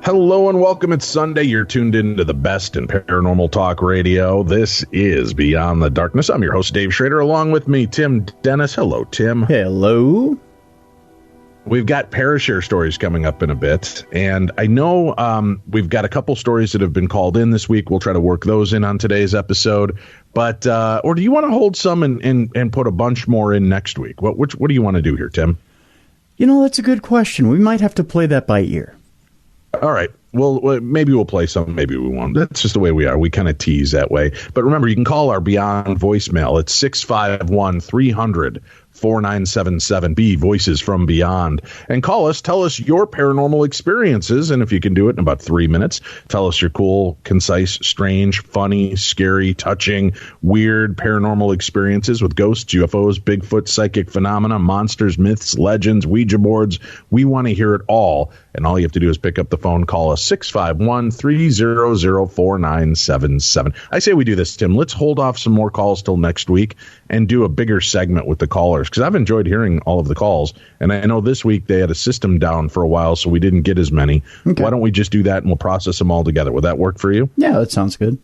Hello and welcome. It's Sunday. You're tuned into the best in paranormal talk radio. This is Beyond the Darkness. I'm your host, Dave Schrader, along with me, Tim Dennis. Hello, Tim. Hello. We've got ParaShare stories coming up in a bit, and I know we've got a couple stories that have been called in this week. We'll try to work those in on today's episode. But or do you want to hold some and put a bunch more in next week? What do you want to do here, Tim? You know, that's a good question. We might have to play that by ear. All right. Well, maybe we'll play some, maybe we won't. That's just the way we are. We kind of tease that way. But remember, you can call our Beyond voicemail. It's 651-300-4977. Voices from Beyond. And call us. Tell us your paranormal experiences. And if you can do it in about 3 minutes, tell us your cool, concise, strange, funny, scary, touching, weird paranormal experiences with ghosts, UFOs, Bigfoot, psychic phenomena, monsters, myths, legends, Ouija boards. We want to hear it all. And all you have to do is pick up the phone, call us 651-300-4977. I say we do this, Tim. Let's hold off some more calls till next week and do a bigger segment with the callers, because I've enjoyed hearing all of the calls. And I know this week they had a system down for a while, so we didn't get as many. Okay. Why don't we just do that and we'll process them all together? Would that work for you? Yeah, that sounds good.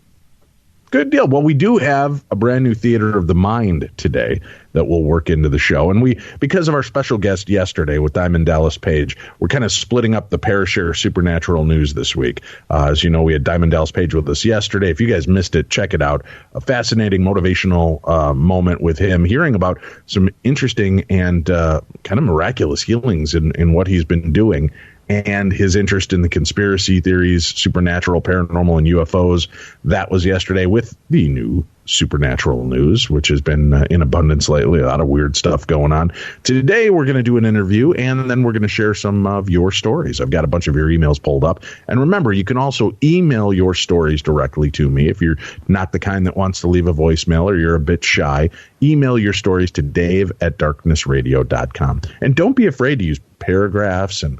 Good deal. Well, we do have a brand new Theater of the Mind today that will work into the show. And we, because of our special guest yesterday with Diamond Dallas Page, we're kind of splitting up the ParaShare supernatural news this week. As you know, we had Diamond Dallas Page with us yesterday. If you guys missed it, check it out. A fascinating motivational moment with him, hearing about some interesting and kind of miraculous healings in what he's been doing, and his interest in the conspiracy theories, supernatural, paranormal, and UFOs. That was yesterday with the new supernatural news, which has been in abundance lately. A lot of weird stuff going on. Today, we're going to do an interview, and then we're going to share some of your stories. I've got a bunch of your emails pulled up. And remember, you can also email your stories directly to me. If you're not the kind that wants to leave a voicemail or you're a bit shy, email your stories to dave@darknessradio.com. And don't be afraid to use paragraphs and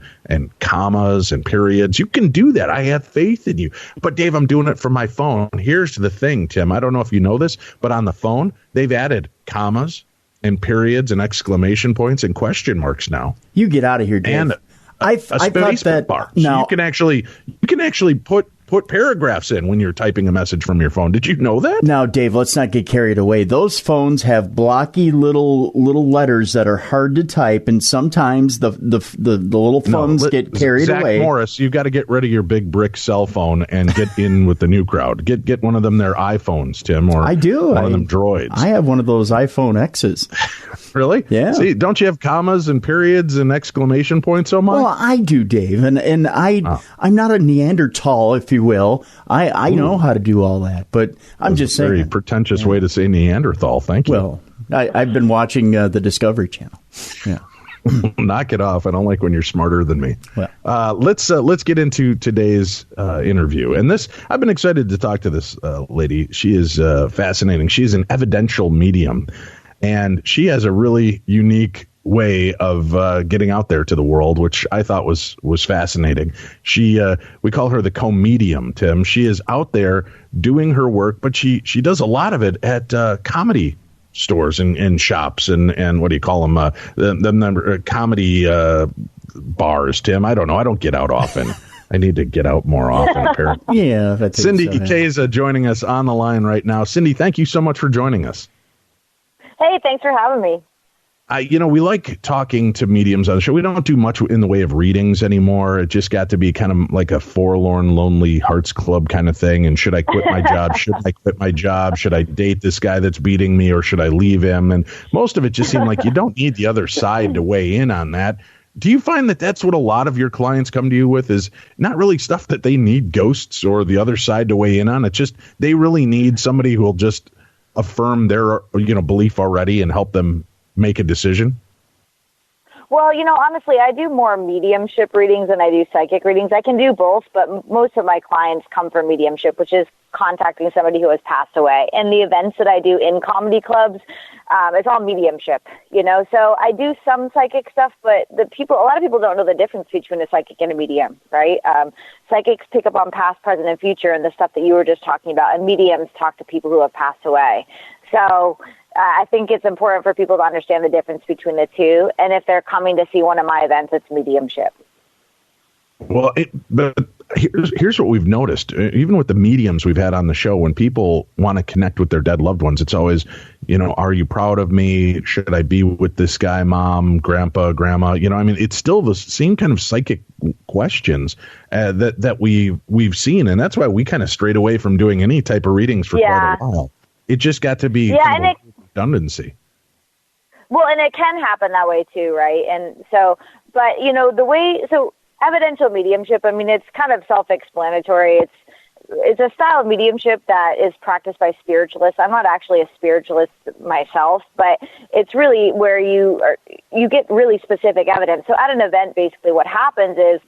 commas and periods. You can do that. I have faith in you. But Dave, I'm doing it from my phone. Here's the thing, Tim. I don't know if you know this, but on the phone, they've added commas and periods and exclamation points and question marks now. You get out of here, Dave. And a space bar. So no. you can actually put paragraphs in when you're typing a message from your phone. Did you know that? Now, Dave, let's not get carried away. Those phones have blocky little letters that are hard to type, and sometimes the little phones get carried away. Zach Morris, you've got to get rid of your big brick cell phone and get in with the new crowd. Get one of them their iPhones, Tim, or I do. One of them Droids. I have one of those iPhone X's. Really? Yeah. See, don't you have commas and periods and exclamation points so much? Well, I do, Dave, and I'm not a Neanderthal, if you will. I know how to do all that, but I'm just saying. Very pretentious way to say Neanderthal. Thank you. Well, I've been watching the Discovery Channel. Yeah. Knock it off. I don't like when you're smarter than me. Well. Let's get into today's interview. And I've been excited to talk to this lady. She is fascinating. She's an evidential medium, and she has a really unique way of getting out there to the world, which I thought was fascinating. We call her the Co-Medium, Tim. She is out there doing her work, but she does a lot of it at comedy stores and shops and what do you call them? Comedy bars, Tim. I don't know. I don't get out often. I need to get out more often, apparently. Yeah. Cindy Kaza joining us on the line right now. Cindy, thank you so much for joining us. Hey, thanks for having me. We like talking to mediums on the show. We don't do much in the way of readings anymore. It just got to be kind of like a forlorn, lonely hearts club kind of thing. And should I quit my job? Should I quit my job? Should I date this guy that's beating me, or should I leave him? And most of it just seemed like you don't need the other side to weigh in on that. Do you find that that's what a lot of your clients come to you with, is not really stuff that they need ghosts or the other side to weigh in on? It's just they really need somebody who will just affirm their belief already and help them make a decision? Well, honestly, I do more mediumship readings than I do psychic readings. I can do both, but most of my clients come from mediumship, which is contacting somebody who has passed away. And the events that I do in comedy clubs, it's all mediumship, So I do some psychic stuff, but a lot of people don't know the difference between a psychic and a medium, right? Psychics pick up on past, present, and future and the stuff that you were just talking about, and mediums talk to people who have passed away. So I think it's important for people to understand the difference between the two. And if they're coming to see one of my events, it's mediumship. Well, but here's what we've noticed. Even with the mediums we've had on the show, when people want to connect with their dead loved ones, it's always, are you proud of me? Should I be with this guy, mom, grandpa, grandma? It's still the same kind of psychic questions that we've seen. And that's why we kind of strayed away from doing any type of readings for quite a while. It just got to be redundancy. Well, and it can happen that way too, right? And so, but evidential mediumship, it's kind of self-explanatory. It's a style of mediumship that is practiced by spiritualists. I'm not actually a spiritualist myself, but it's really where you get really specific evidence. So at an event, basically what happens is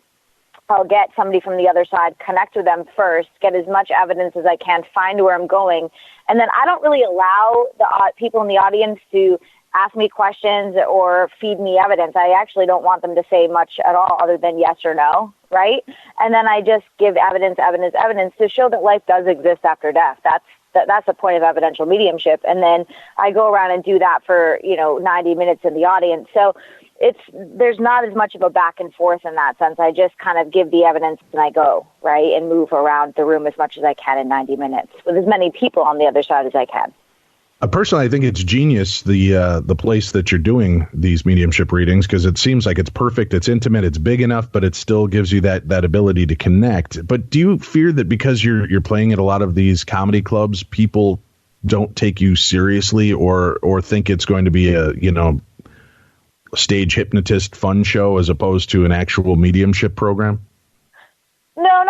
I'll get somebody from the other side, connect with them first, get as much evidence as I can, find where I'm going, and then I don't really allow the people in the audience to ask me questions or feed me evidence. I actually don't want them to say much at all other than yes or no, right? And then I just give evidence to show that life does exist after death. That's the point of evidential mediumship. And then I go around and do that for, 90 minutes in the audience. So there's not as much of a back and forth in that sense. I just kind of give the evidence and I go, right, and move around the room as much as I can in 90 minutes with as many people on the other side as I can. Personally, I think it's genius, the place that you're doing these mediumship readings, because it seems like it's perfect, it's intimate, it's big enough, but it still gives you that ability to connect. But do you fear that because you're playing at a lot of these comedy clubs, people don't take you seriously or think it's going to be a stage hypnotist fun show as opposed to an actual mediumship program? No,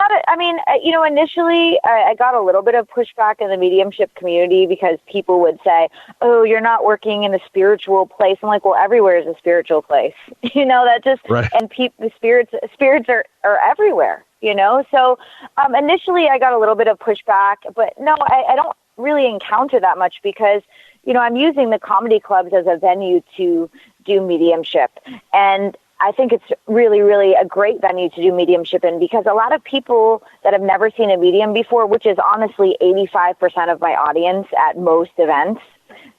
initially I got a little bit of pushback in the mediumship community because people would say, oh, you're not working in a spiritual place. I'm like, well, everywhere is a spiritual place, that just, right. And the spirits are everywhere, So initially I got a little bit of pushback, but no, I don't really encounter that much because, I'm using the comedy clubs as a venue to do mediumship. And I think it's really, really a great venue to do mediumship in because a lot of people that have never seen a medium before, which is honestly 85% of my audience at most events,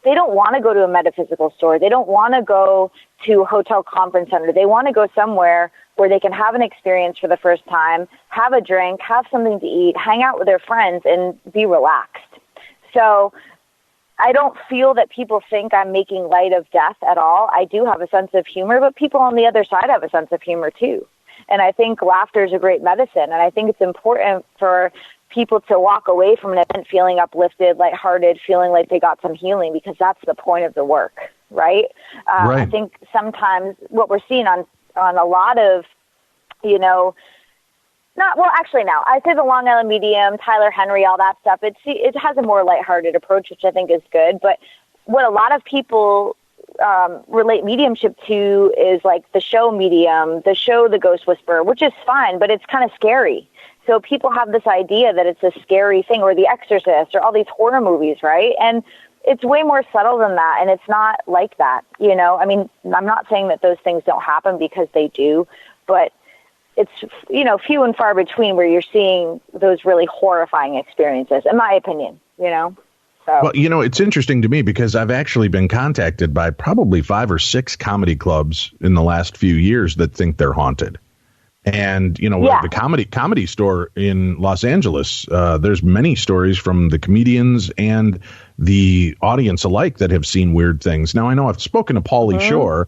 they don't want to go to a metaphysical store. They don't want to go to a hotel conference center. They want to go somewhere where they can have an experience for the first time, have a drink, have something to eat, hang out with their friends, and be relaxed. So I don't feel that people think I'm making light of death at all. I do have a sense of humor, but people on the other side have a sense of humor too. And I think laughter is a great medicine. And I think it's important for people to walk away from an event feeling uplifted, lighthearted, feeling like they got some healing because that's the point of the work, right? Right. I think sometimes what we're seeing on a lot of, I say the Long Island Medium, Tyler Henry, all that stuff. It has a more lighthearted approach, which I think is good. But what a lot of people relate mediumship to is like the show Medium, the show The Ghost Whisperer, which is fine, but it's kind of scary. So people have this idea that it's a scary thing, or The Exorcist, or all these horror movies, right? And it's way more subtle than that, and it's not like that. I'm not saying that those things don't happen because they do, but it's, few and far between where you're seeing those really horrifying experiences, in my opinion, So. Well, it's interesting to me because I've actually been contacted by probably 5 or 6 comedy clubs in the last few years that think they're haunted. And, the comedy store in Los Angeles, there's many stories from the comedians and the audience alike that have seen weird things. Now, I know I've spoken to Pauly Shore,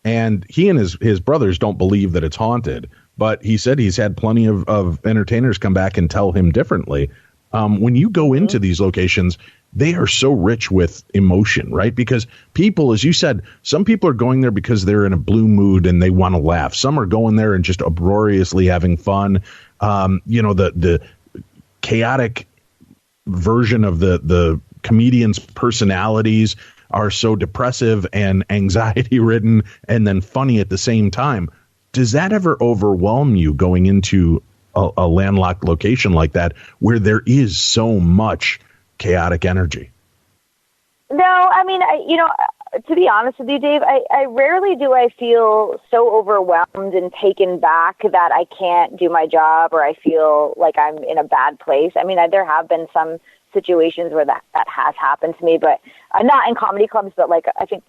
and he and his brothers don't believe that it's haunted. But he said he's had plenty of entertainers come back and tell him differently. When you go into these locations, they are so rich with emotion, right? Because people, as you said, some people are going there because they're in a blue mood and they want to laugh. Some are going there and just uproariously having fun. The chaotic version of the comedians' personalities are so depressive and anxiety ridden and then funny at the same time. Does that ever overwhelm you going into a landlocked location like that where there is so much chaotic energy? No, I mean, to be honest with you, Dave, I rarely do I feel so overwhelmed and taken back that I can't do my job or I feel like I'm in a bad place. I mean, there have been some situations where that has happened to me, but not in comedy clubs, but like, I think,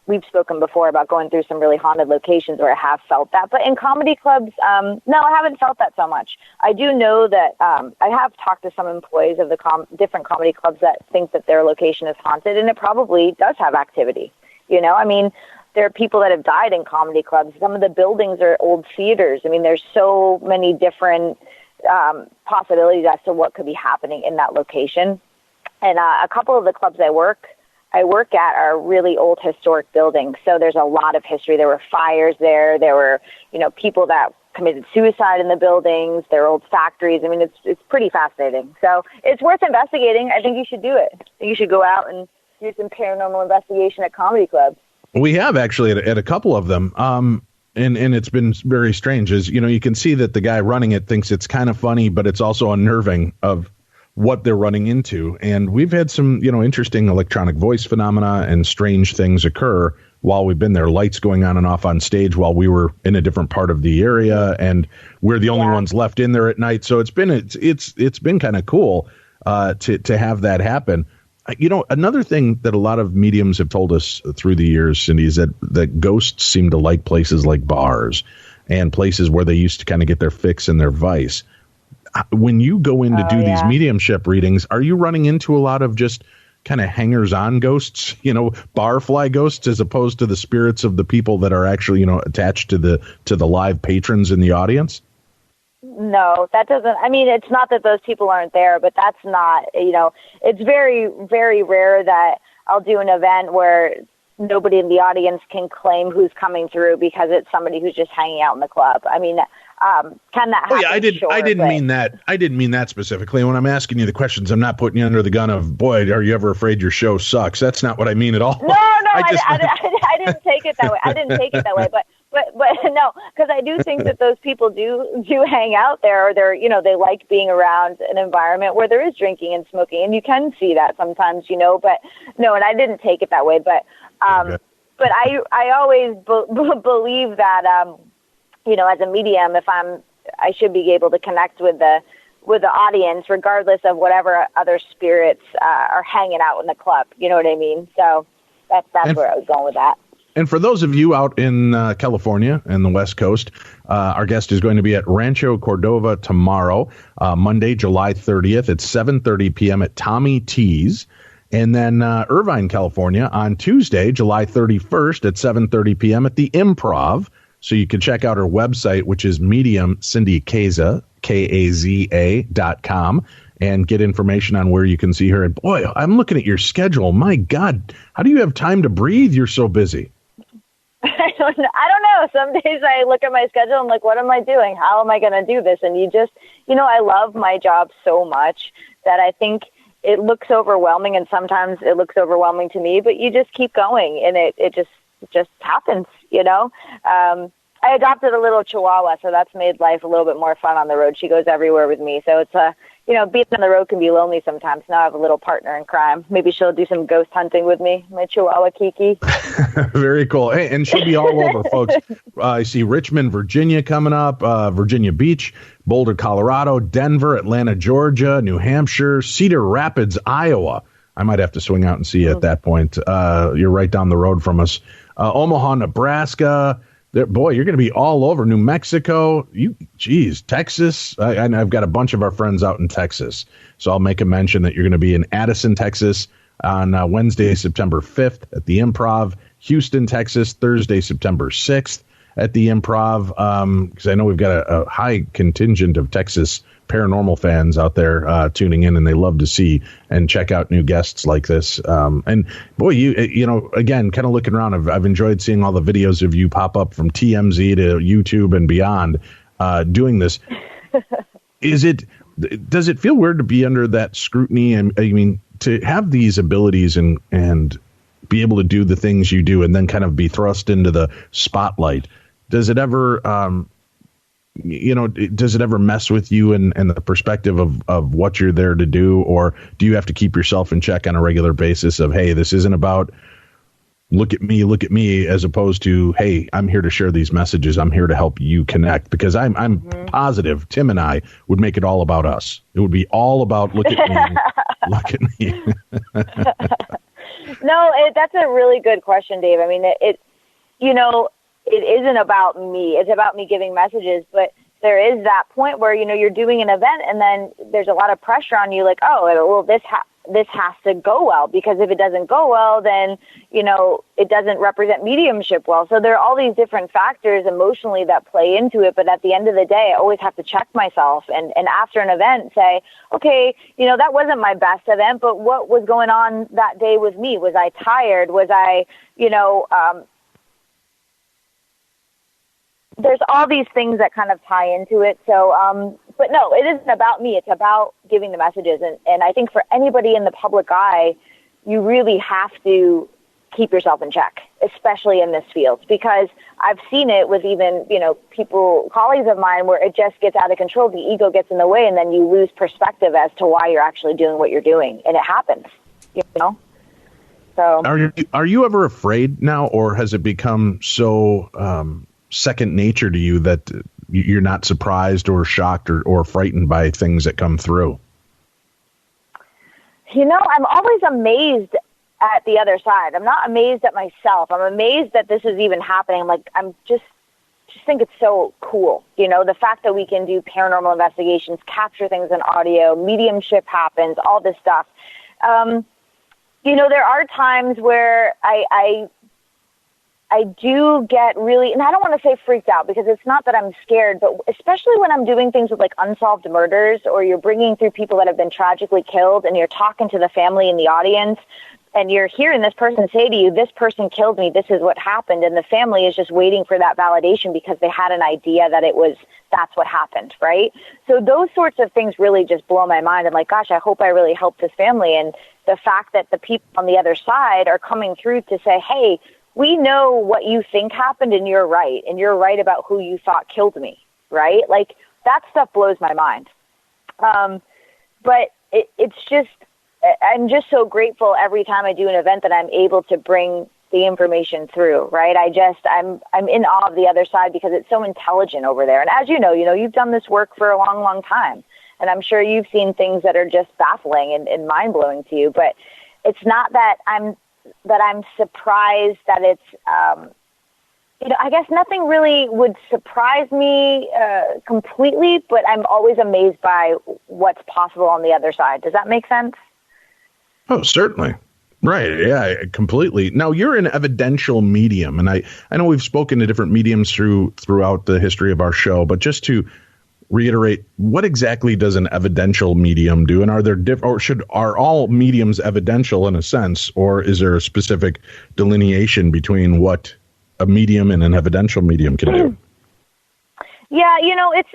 we've spoken before about going through some really haunted locations where I have felt that, but in comedy clubs, no, I haven't felt that so much. I do know that, I have talked to some employees of the different comedy clubs that think that their location is haunted, and it probably does have activity. I mean, there are people that have died in comedy clubs. Some of the buildings are old theaters. I mean, there's so many different possibilities as to what could be happening in that location. And a couple of the clubs I work at are really old historic buildings. So there's a lot of history. There were fires there. There were, people that committed suicide in the buildings. There are old factories. I mean, it's pretty fascinating. So it's worth investigating. I think you should do it. I think you should go out and do some paranormal investigation at comedy clubs. We have actually at a couple of them. And it's been very strange, as you can see that the guy running it thinks it's kind of funny, but it's also unnerving of what they're running into. And we've had some, interesting electronic voice phenomena and strange things occur while we've been there. Lights going on and off on stage while we were in a different part of the area, and we're the only ones left in there at night. So it's been kind of cool to have that happen. Another thing that a lot of mediums have told us through the years, Cindy, is that ghosts seem to like places like bars and places where they used to kind of get their fix and their vice. When you go in to do these mediumship readings, are you running into a lot of just kind of hangers-on ghosts, barfly ghosts, as opposed to the spirits of the people that are actually, attached to the live patrons in the audience? No, that doesn't. I mean, it's not that those people aren't there, but that's not, it's very, very rare that I'll do an event where nobody in the audience can claim who's coming through because it's somebody who's just hanging out in the club. I mean, can that happen? I didn't mean that. I didn't mean that specifically. When I'm asking you the questions, I'm not putting you under the gun of, boy, are you ever afraid your show sucks? That's not what I mean at all. No, I didn't take it that way. I didn't take it that way, but no, because I do think that those people do hang out there, or they like being around an environment where there is drinking and smoking, and you can see that sometimes, but no, and I didn't take it that way, but but I always believe that as a medium, I should be able to connect with the audience regardless of whatever other spirits are hanging out in the club. You know what I mean? So that's where I was going with that. And for those of you out in California and the West Coast, our guest is going to be at Rancho Cordova tomorrow, Monday, July 30th at 7:30 p.m. at Tommy T's. And then Irvine, California on Tuesday, July 31st at 7:30 p.m. at the Improv. So you can check out her website, which is Medium Cindy Kaza, Kaza.com, and get information on where you can see her. And boy, I'm looking at your schedule. My God, how do you have time to breathe? You're so busy. I don't know. Some days I look at my schedule, I'm like, what am I doing? How am I going to do this? And you just, I love my job so much that I think it looks overwhelming, and sometimes it looks overwhelming to me, but you just keep going, and it just happens, I adopted a little Chihuahua, so that's made life a little bit more fun on the road. She goes everywhere with me. So it's being on the road can be lonely sometimes. Now I have a little partner in crime. Maybe she'll do some ghost hunting with me, my Chihuahua Kiki. Very cool. Hey, and she'll be all over, folks. I see Richmond, Virginia coming up, Virginia Beach, Boulder, Colorado, Denver, Atlanta, Georgia, New Hampshire, Cedar Rapids, Iowa. I might have to swing out and see you at that point. You're right down the road from us. Omaha, Nebraska. Boy, you're going to be all over. New Mexico. Texas. I've got a bunch of our friends out in Texas. So I'll make a mention that you're going to be in Addison, Texas on Wednesday, September 5th at the Improv. Houston, Texas, Thursday, September 6th at the Improv. Because I know we've got a high contingent of Texas paranormal fans out there tuning in, and they love to see and check out new guests like this. And boy, again, kind of looking around, I've enjoyed seeing all the videos of you pop up from TMZ to YouTube and beyond doing this. Does it feel weird to be under that scrutiny? And I mean, to have these abilities and be able to do the things you do and then kind of be thrust into the spotlight. Does it ever, does it ever mess with you and the perspective of what you're there to do? Or do you have to keep yourself in check on a regular basis of, hey, this isn't about look at me, as opposed to, hey, I'm here to share these messages. I'm here to help you connect, because I'm positive Tim and I would make it all about us. It would be all about look at me, look at me. No, that's a really good question, Dave. I mean, it isn't about me. It's about me giving messages, but there is that point where, you're doing an event and then there's a lot of pressure on you, like, oh, well, this has to go well, because if it doesn't go well, then, it doesn't represent mediumship well. So there are all these different factors emotionally that play into it. But at the end of the day, I always have to check myself and after an event say, okay, that wasn't my best event, but what was going on that day with me? Was I tired? Was I, there's all these things that kind of tie into it. So, but no, it isn't about me. It's about giving the messages. And I think for anybody in the public eye, you really have to keep yourself in check, especially in this field, because I've seen it with even, people, colleagues of mine, where it just gets out of control. The ego gets in the way, and then you lose perspective as to why you're actually doing what you're doing. And it happens, So are you ever afraid now, or has it become so second nature to you that you're not surprised or shocked or frightened by things that come through? I'm always amazed at the other side. I'm not amazed at myself. I'm amazed that this is even happening. I'm just think it's so cool. The fact that we can do paranormal investigations, capture things in audio, mediumship happens, all this stuff. There are times where I do get really, and I don't want to say freaked out, because it's not that I'm scared, but especially when I'm doing things with unsolved murders, or you're bringing through people that have been tragically killed and you're talking to the family in the audience and you're hearing this person say to you, this person killed me, this is what happened. And the family is just waiting for that validation because they had an idea that that's what happened, right? So those sorts of things really just blow my mind. I'm like, gosh, I hope I really helped this family. And the fact that the people on the other side are coming through to say, hey, we know what you think happened and you're right. And you're right about who you thought killed me, right? That stuff blows my mind. But it's just, I'm just so grateful every time I do an event that I'm able to bring the information through, right? I'm in awe of the other side because it's so intelligent over there. And as you know, you've done this work for a long, long time. And I'm sure you've seen things that are just baffling and mind-blowing to you. But it's not that I'm surprised that it's, I guess nothing really would surprise me completely, but I'm always amazed by what's possible on the other side. Does that make sense? Oh, certainly. Right. Yeah, completely. Now, you're an evidential medium, and I know we've spoken to different mediums throughout the history of our show, but just to reiterate, what exactly does an evidential medium do? And are there are all mediums evidential in a sense, or is there a specific delineation between what a medium and an evidential medium can do? Yeah, it's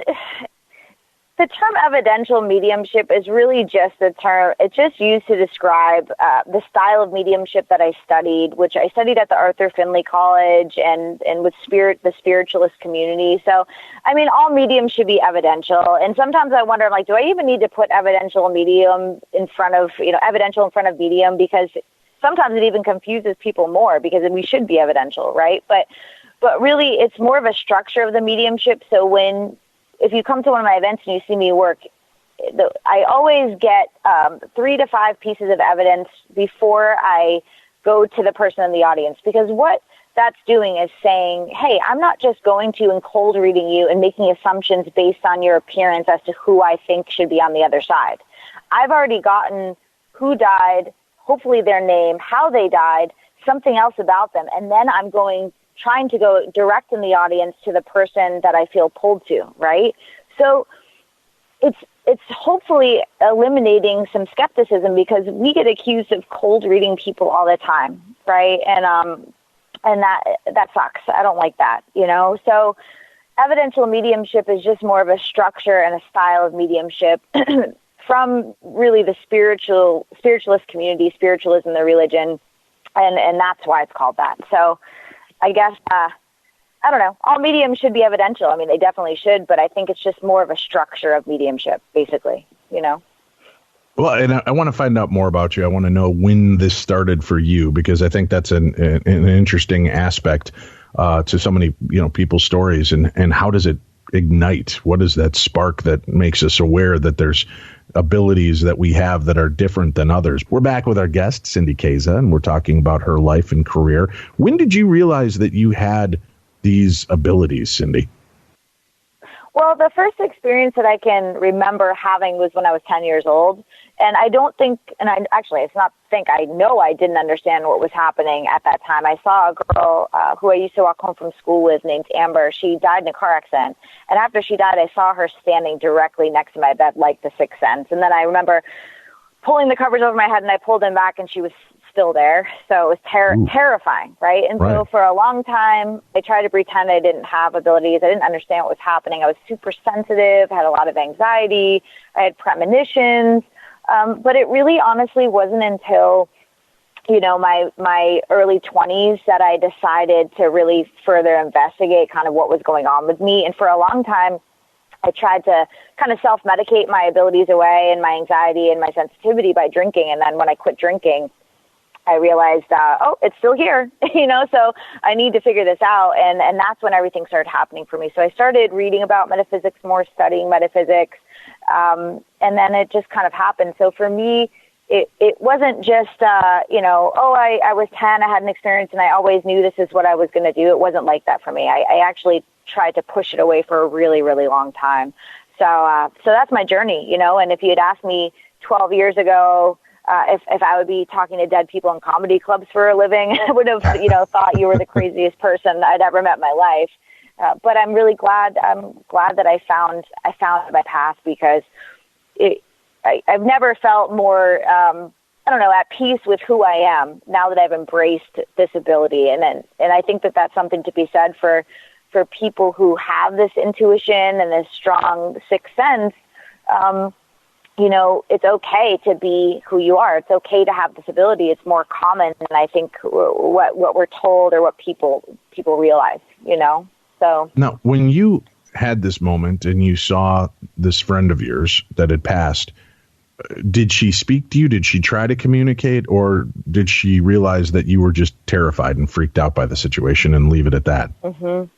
the term evidential mediumship is really just a term. It's just used to describe the style of mediumship that I studied, which I studied at the Arthur Findlay College and with the spiritualist community. So, all mediums should be evidential. And sometimes I wonder, do I even need to put evidential medium in front of, evidential in front of medium? Because sometimes it even confuses people more, because we should be evidential, right? But really, it's more of a structure of the mediumship. So if you come to one of my events and you see me work, I always get 3 to 5 pieces of evidence before I go to the person in the audience, because what that's doing is saying, hey, I'm not just going to and cold reading you and making assumptions based on your appearance as to who I think should be on the other side. I've already gotten who died, hopefully their name, how they died, something else about them, and then I'm trying to go direct in the audience to the person that I feel pulled to, right? So it's hopefully eliminating some skepticism, because we get accused of cold reading people all the time, right? And that sucks. I don't like that, So evidential mediumship is just more of a structure and a style of mediumship from really the spiritualist community, spiritualism, the religion. And that's why it's called that. So I guess, I don't know, all mediums should be evidential. I mean, they definitely should, but I think it's just more of a structure of mediumship, basically, you know? Well, and I want to find out more about you. I want to know when this started for you, because I think that's an interesting aspect to so many, people's stories. And how does it ignite? What is that spark that makes us aware that there's abilities that we have that are different than others? We're back with our guest, Cindy Kaza, and we're talking about her life and career. When did you realize that you had these abilities, Cindy? Well, the first experience that I can remember having was when I was 10 years old. And I don't think, it's not think, I know I didn't understand what was happening at that time. I saw a girl who I used to walk home from school with named Amber. She died in a car accident. And after she died, I saw her standing directly next to my bed like the Sixth Sense. And then I remember pulling the covers over my head, and I pulled them back, and she was still there. So it was terrifying, right? And so for a long time, I tried to pretend I didn't have abilities. I didn't understand what was happening. I was super sensitive, had a lot of anxiety. I had premonitions. But it really honestly wasn't until, my early 20s that I decided to really further investigate kind of what was going on with me. And for a long time, I tried to kind of self-medicate my abilities away and my anxiety and my sensitivity by drinking. And then when I quit drinking, I realized, it's still here, so I need to figure this out. And that's when everything started happening for me. So I started reading about metaphysics more, studying metaphysics. And then it just kind of happened. So for me, it wasn't just, I was 10, I had an experience, and I always knew this is what I was going to do. It wasn't like that for me. I actually tried to push it away for a really, really long time. So that's my journey, and if you had asked me 12 years ago, if I would be talking to dead people in comedy clubs for a living, I would have, thought you were the craziest person I'd ever met in my life. But I'm really glad. I'm glad that I found my path, because I've never felt more, at peace with who I am now that I've embraced this ability. And I think that that's something to be said for people who have this intuition and this strong sixth sense. It's okay to be who you are. It's okay to have this ability. It's more common than I think what we're told or what people realize, So now, when you had this moment and you saw this friend of yours that had passed, did she speak to you? Did she try to communicate, or did she realize that you were just terrified and freaked out by the situation and leave it at that? Mm-hmm.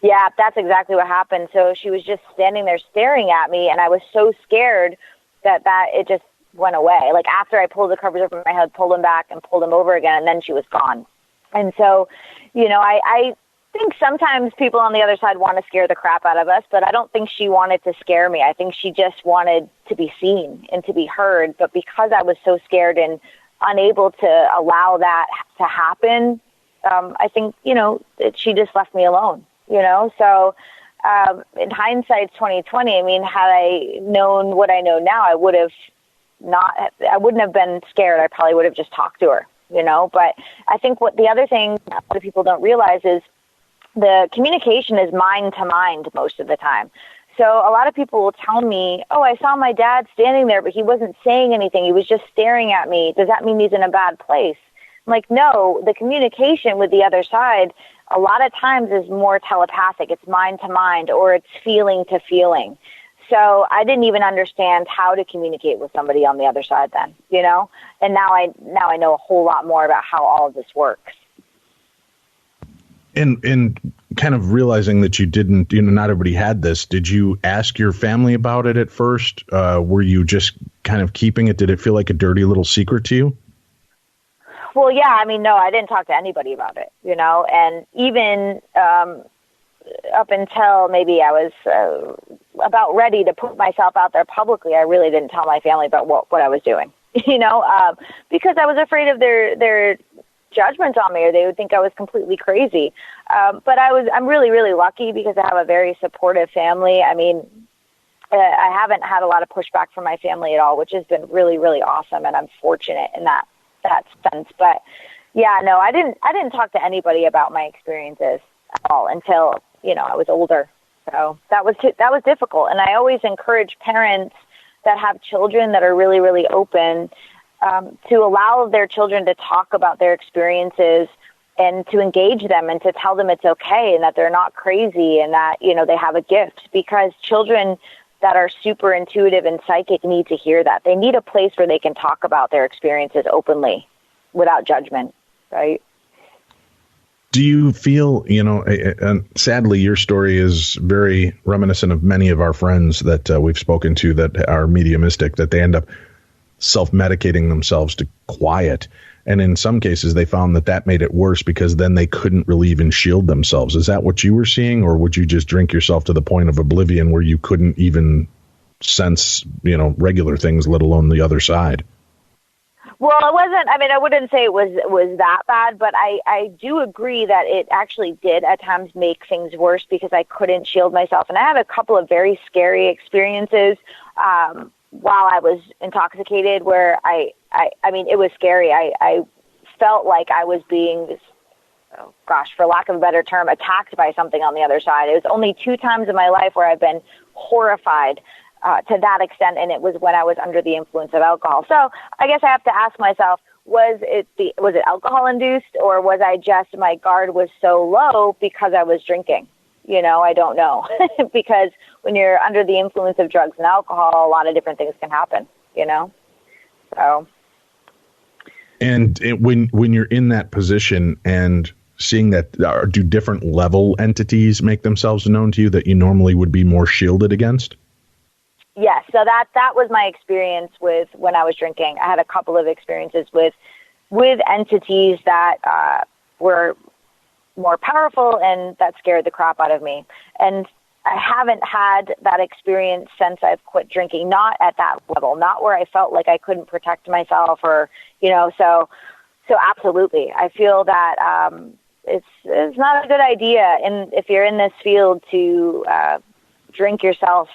Yeah, that's exactly what happened. So she was just standing there staring at me, and I was so scared that it just went away. Like after I pulled the covers over my head, pulled them back and pulled them over again, and then she was gone. And so, I think sometimes people on the other side want to scare the crap out of us, but I don't think she wanted to scare me. I think she just wanted to be seen and to be heard. But because I was so scared and unable to allow that to happen, I think, she just left me alone, So in hindsight, 2020, I mean, had I known what I know now, I wouldn't have been scared. I probably would have just talked to her, But I think what the other thing a lot of people don't realize is the communication is mind to mind most of the time. So a lot of people will tell me, I saw my dad standing there, but he wasn't saying anything. He was just staring at me. Does that mean he's in a bad place? I'm like, no, the communication with the other side a lot of times is more telepathic. It's mind to mind, or it's feeling to feeling. So I didn't even understand how to communicate with somebody on the other side then, And now I know a whole lot more about how all of this works. And kind of realizing that you didn't, not everybody had this, did you ask your family about it at first? Were you just kind of keeping it? Did it feel like a dirty little secret to you? Well, yeah, I mean, no, I didn't talk to anybody about it, and even up until maybe I was about ready to put myself out there publicly, I really didn't tell my family about what I was doing, because I was afraid of their judgment on me, or they would think I was completely crazy. But I'm really, really lucky because I have a very supportive family. I mean, I haven't had a lot of pushback from my family at all, which has been really, really awesome. And I'm fortunate in that sense. But yeah, no, I didn't talk to anybody about my experiences at all until, I was older. So that was difficult. And I always encourage parents that have children that are really, really open, to allow their children to talk about their experiences and to engage them and to tell them it's okay and that they're not crazy and that, they have a gift, because children that are super intuitive and psychic need to hear that. They need a place where they can talk about their experiences openly without judgment, right? Do you feel, and sadly, your story is very reminiscent of many of our friends that we've spoken to that are mediumistic, that they end up self-medicating themselves to quiet. And in some cases, they found that made it worse because then they couldn't relieve and shield themselves. Is that what you were seeing, or would you just drink yourself to the point of oblivion where you couldn't even sense, regular things, let alone the other side? Well, it wasn't, I wouldn't say it was that bad, but I do agree that it actually did at times make things worse because I couldn't shield myself. And I had a couple of very scary experiences while I was intoxicated where it was scary. I felt like I was being, for lack of a better term, attacked by something on the other side. It was only 2 times in my life where I've been horrified to that extent, and it was when I was under the influence of alcohol. So I guess I have to ask myself, was it alcohol induced, or was I just, my guard was so low because I was drinking? I don't know. Because when you're under the influence of drugs and alcohol, a lot of different things can happen, So. And when you're in that position and seeing that, do different level entities make themselves known to you that you normally would be more shielded against? Yes, so that was my experience with when I was drinking. I had a couple of experiences with entities that were more powerful and that scared the crap out of me. And I haven't had that experience since I've quit drinking, not at that level, not where I felt like I couldn't protect myself or, so absolutely. I feel that it's not a good idea, and if you're in this field, to drink yourself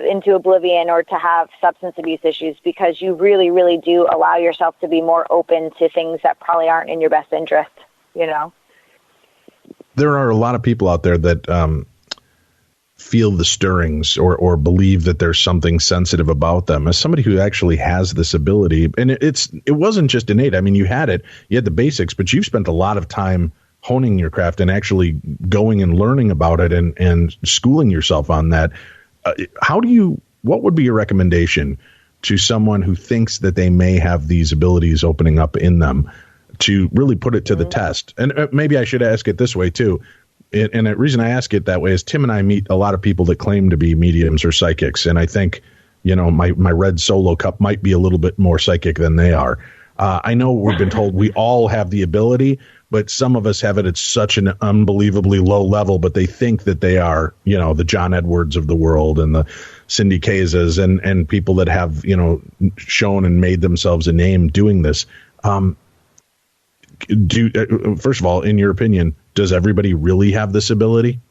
into oblivion or to have substance abuse issues, because you really, really do allow yourself to be more open to things that probably aren't in your best interest, There are a lot of people out there that feel the stirrings or believe that there's something sensitive about them. As somebody who actually has this ability, and it wasn't just innate. You had the basics, but you've spent a lot of time honing your craft and actually going and learning about it and schooling yourself on that. What would be your recommendation to someone who thinks that they may have these abilities opening up in them to really put it to the test? And maybe I should ask it this way too. And the reason I ask it that way is Tim and I meet a lot of people that claim to be mediums or psychics. And I think, my red Solo cup might be a little bit more psychic than they are. I know we've been told we all have the ability, but some of us have it at such an unbelievably low level, but they think that they are, the John Edwards of the world and the Cindy Kazas and people that have, shown and made themselves a name doing this. First of all, in your opinion, does everybody really have this ability?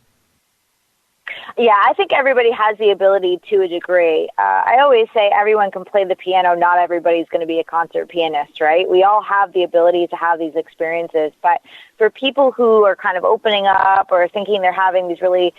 Yeah, I think everybody has the ability to a degree. I always say everyone can play the piano. Not everybody's going to be a concert pianist, right? We all have the ability to have these experiences. But for people who are kind of opening up or thinking they're having these really,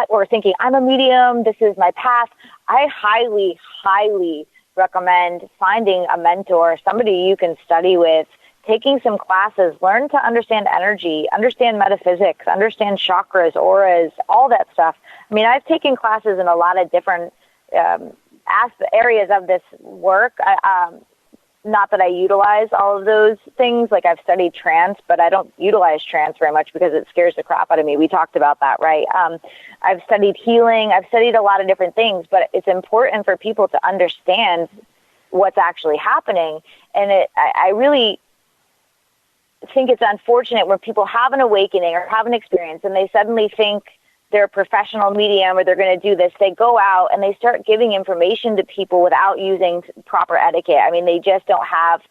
or thinking, I'm a medium, this is my path, I highly, highly recommend finding a mentor, somebody you can study with, taking some classes, learn to understand energy, understand metaphysics, understand chakras, auras, all that stuff. I've taken classes in a lot of different areas of this work. Not that I utilize all of those things. Like, I've studied trance, but I don't utilize trance very much because it scares the crap out of me. We talked about that, right? I've studied healing. I've studied a lot of different things, but it's important for people to understand what's actually happening. And I really think it's unfortunate when people have an awakening or have an experience and they suddenly think they're a professional medium or they're going to do this. They go out and they start giving information to people without using proper etiquette. They just don't have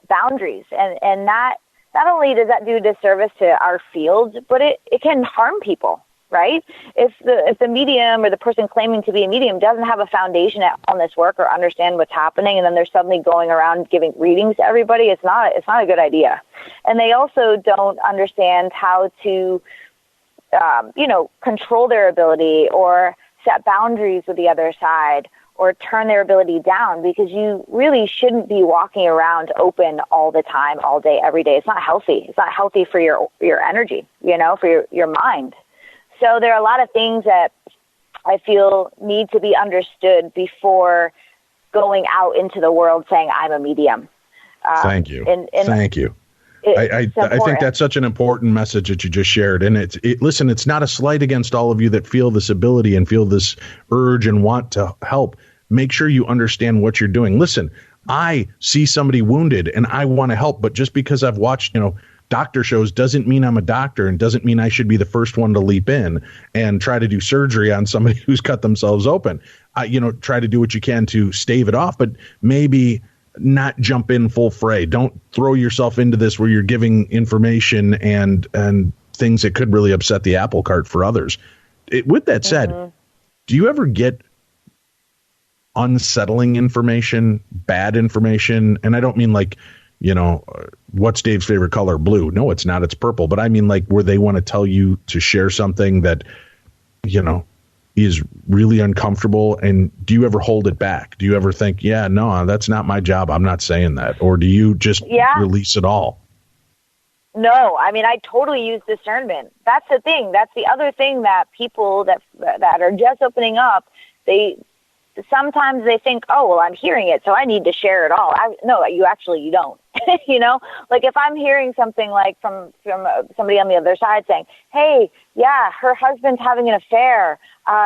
boundaries. And that, not only does that do disservice to our field, but it can harm people, right? If the medium or the person claiming to be a medium doesn't have a foundation on this work or understand what's happening, and then they're suddenly going around giving readings to everybody, it's not a good idea. And they also don't understand how to, control their ability or set boundaries with the other side or turn their ability down, because you really shouldn't be walking around open all the time, all day, every day. It's not healthy. It's not healthy for your energy, for your mind. So there are a lot of things that I feel need to be understood before going out into the world saying I'm a medium. Thank you. Thank you. I think that's such an important message that you just shared. And listen, it's not a slight against all of you that feel this ability and feel this urge and want to help. Make sure you understand what you're doing. Listen, I see somebody wounded and I want to help, but just because I've watched, doctor shows doesn't mean I'm a doctor, and doesn't mean I should be the first one to leap in and try to do surgery on somebody who's cut themselves open. Try to do what you can to stave it off, but maybe not jump in full fray. Don't throw yourself into this where you're giving information and things that could really upset the apple cart for others. With that said, do you ever get unsettling information, bad information? And I don't mean like, what's Dave's favorite color? Blue. No, it's not. It's purple. But I mean like where they want to tell you to share something that, is really uncomfortable. And do you ever hold it back? Do you ever think, no, that's not my job, I'm not saying that? Or do you just release it all? No, I mean, I totally use discernment. That's the thing. That's the other thing that people that are just opening up, sometimes they think, oh, well, I'm hearing it, so I need to share it all. No, you don't. Like if I'm hearing something like from somebody on the other side saying, hey, her husband's having an affair,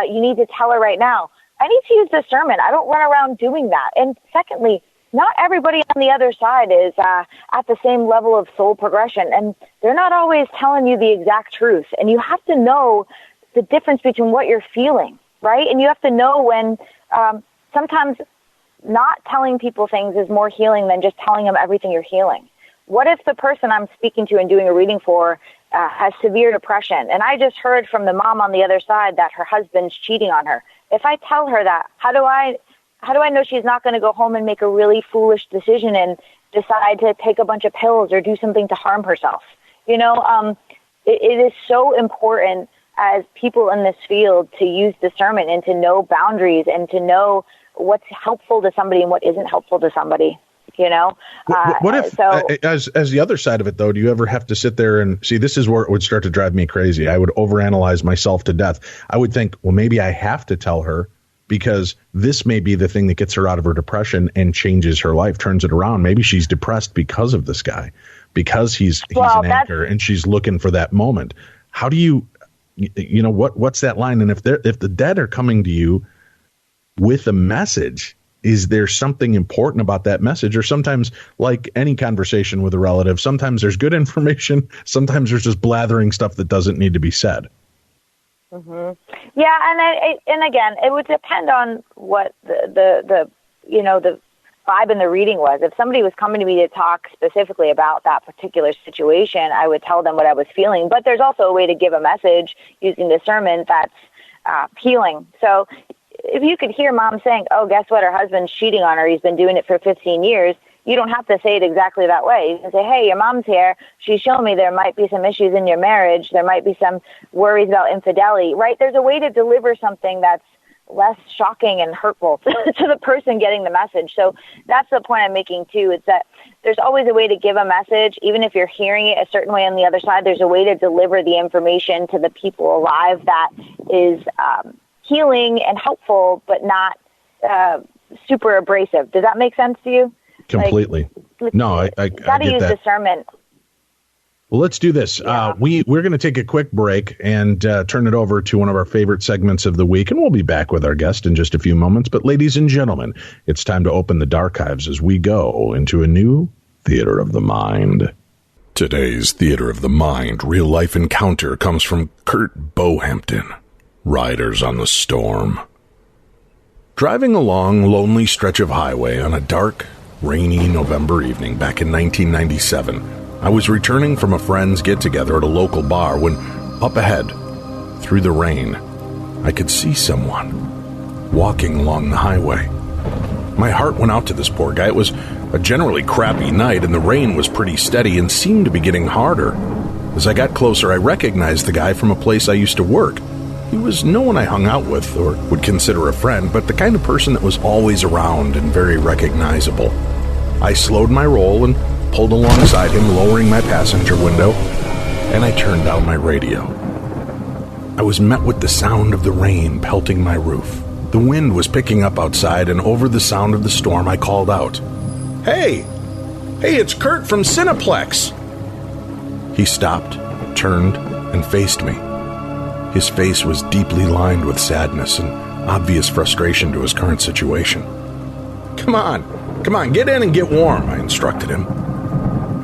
you need to tell her right now. I need to use discernment. I don't run around doing that. And secondly, not everybody on the other side is at the same level of soul progression, and they're not always telling you the exact truth. And you have to know the difference between what you're feeling, right? And you have to know when sometimes not telling people things is more healing than just telling them everything you're healing. What if the person I'm speaking to and doing a reading for has severe depression, and I just heard from the mom on the other side that her husband's cheating on her? If I tell her that, how do I know she's not going to go home and make a really foolish decision and decide to take a bunch of pills or do something to harm herself? It is so important as people in this field to use discernment and to know boundaries and to know what's helpful to somebody and what isn't helpful to somebody. What if, as the other side of it, though, do you ever have to sit there and see, this is where it would start to drive me crazy. I would overanalyze myself to death. I would think, well, maybe I have to tell her because this may be the thing that gets her out of her depression and changes her life, turns it around. Maybe she's depressed because of this guy, because he's an anchor and she's looking for that moment. How do you, what's that line? And if the dead are coming to you with a message, is there something important about that message? Or sometimes, like any conversation with a relative, sometimes there's good information, sometimes there's just blathering stuff that doesn't need to be said. Mm-hmm. Yeah, and again, it would depend on what the vibe in the reading was. If somebody was coming to me to talk specifically about that particular situation, I would tell them what I was feeling. But there's also a way to give a message using discernment that's healing. So if you could hear mom saying, oh, guess what, her husband's cheating on her, he's been doing it for 15 years, you don't have to say it exactly that way. You can say, hey, your mom's here. She's showing me there might be some issues in your marriage. There might be some worries about infidelity, right? There's a way to deliver something that's less shocking and hurtful to the person getting the message. So that's the point I'm making, too, is that there's always a way to give a message. Even if you're hearing it a certain way on the other side, there's a way to deliver the information to the people alive that is healing and helpful, but not super abrasive. Does that make sense to you? Completely. No, I gotta use that. Discernment. Well, let's do this. Yeah. We're going to take a quick break and turn it over to one of our favorite segments of the week, and we'll be back with our guest in just a few moments. But ladies and gentlemen, it's time to open the Darchives as we go into a new Theater of the Mind. Today's Theater of the Mind real-life encounter comes from Kurt Bohampton, Riders on the Storm. Driving a long, lonely stretch of highway on a dark, rainy November evening back in 1997, I was returning from a friend's get-together at a local bar when, up ahead, through the rain, I could see someone walking along the highway. My heart went out to this poor guy. It was a generally crappy night, and the rain was pretty steady and seemed to be getting harder. As I got closer, I recognized the guy from a place I used to work. He was no one I hung out with or would consider a friend, but the kind of person that was always around and very recognizable. I slowed my roll and pulled alongside him, lowering my passenger window, and I turned down my radio. I was met with the sound of the rain pelting my roof. The wind was picking up outside, and over the sound of the storm, I called out, "Hey! Hey, it's Kurt from Cineplex!" He stopped, turned, and faced me. His face was deeply lined with sadness and obvious frustration to his current situation. Come on, get in and get warm," I instructed him.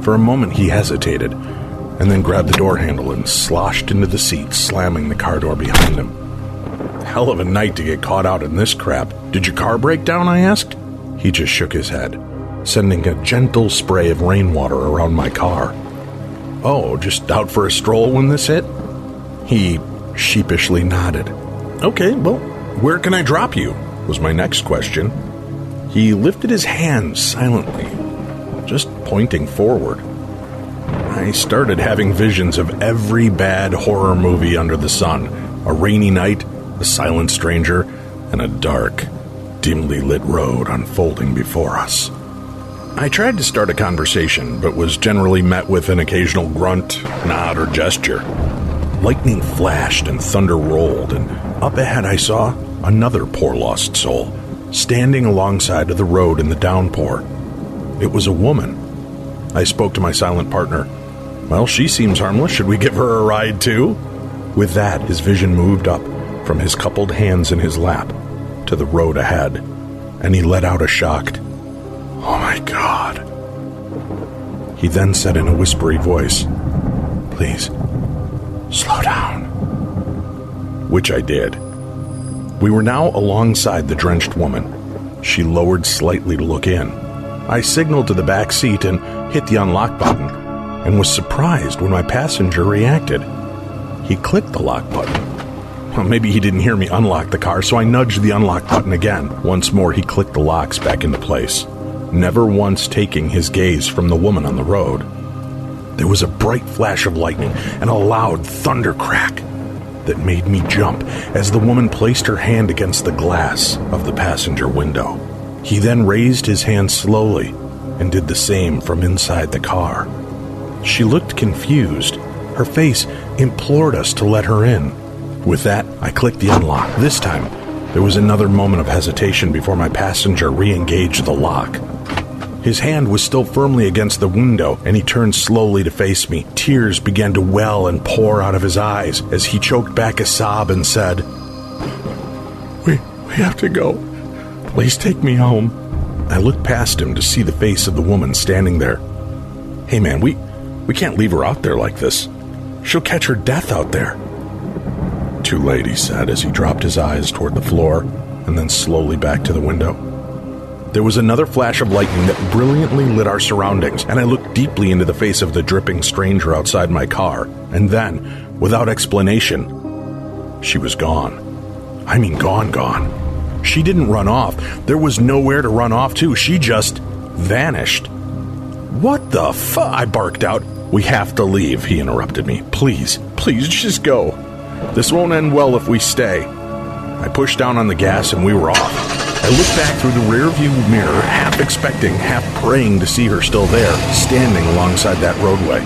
For a moment he hesitated, and then grabbed the door handle and sloshed into the seat, slamming the car door behind him. Hell of a night to get caught out in this crap. "Did your car break down?" I asked. He just shook his head, sending a gentle spray of rainwater around my car. "Oh, just out for a stroll when this hit?" He sheepishly nodded. "Okay, well, where can I drop you?" was my next question. He lifted his hands silently, just pointing forward. I started having visions of every bad horror movie under the sun. A rainy night, a silent stranger, and a dark, dimly lit road unfolding before us. I tried to start a conversation, but was generally met with an occasional grunt, nod, or gesture. Lightning flashed and thunder rolled, and up ahead I saw another poor lost soul, standing alongside of the road in the downpour. It was a woman. I spoke to my silent partner. "Well, she seems harmless. Should we give her a ride too?" With that, his vision moved up from his coupled hands in his lap to the road ahead, and he let out a shocked, "Oh my God." He then said in a whispery voice, "Please, slow down." Which I did. We were now alongside the drenched woman. She lowered slightly to look in. I signaled to the back seat and hit the unlock button, and was surprised when my passenger reacted. He clicked the lock button. Well, maybe he didn't hear me unlock the car, so I nudged the unlock button again. Once more, he clicked the locks back into place, never once taking his gaze from the woman on the road. There was a bright flash of lightning and a loud thunder crack that made me jump as the woman placed her hand against the glass of the passenger window. He then raised his hand slowly and did the same from inside the car. She looked confused. Her face implored us to let her in. With that, I clicked the unlock. This time, there was another moment of hesitation before my passenger re-engaged the lock. His hand was still firmly against the window, and he turned slowly to face me. Tears began to well and pour out of his eyes as he choked back a sob and said, We have to go. Please take me home." I looked past him to see the face of the woman standing there. "Hey man, we can't leave her out there like this. She'll catch her death out there." "Too late," he said as he dropped his eyes toward the floor and then slowly back to the window. There was another flash of lightning that brilliantly lit our surroundings, and I looked deeply into the face of the dripping stranger outside my car, and then, without explanation, she was gone. I mean gone. She didn't run off. There was nowhere to run off to. She just vanished. "What the fuck?" I barked out. "We have to leave," he interrupted me. Please just go. This won't end well if we stay." I pushed down on the gas and we were off. I looked back through the rearview mirror, half expecting, half praying to see her still there, standing alongside that roadway.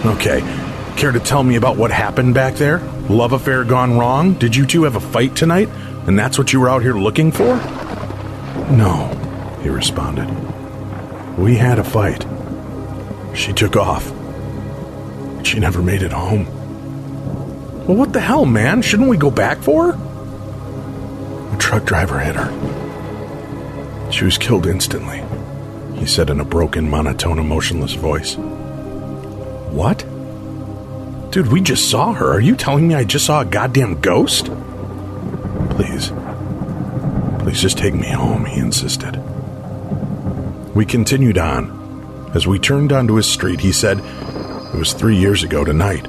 "Okay, care to tell me about what happened back there? Love affair gone wrong? Did you two have a fight tonight? And that's what you were out here looking for?" "No," he responded. "We had a fight. She took off. She never made it home." "Well, what the hell, man? Shouldn't we go back for her?" "A truck driver hit her. She was killed instantly," he said in a broken, monotone, emotionless voice. "What? Dude, we just saw her. Are you telling me I just saw a goddamn ghost?" Please just take me home," he insisted. We continued on. As we turned onto his street, he said it was 3 years ago tonight.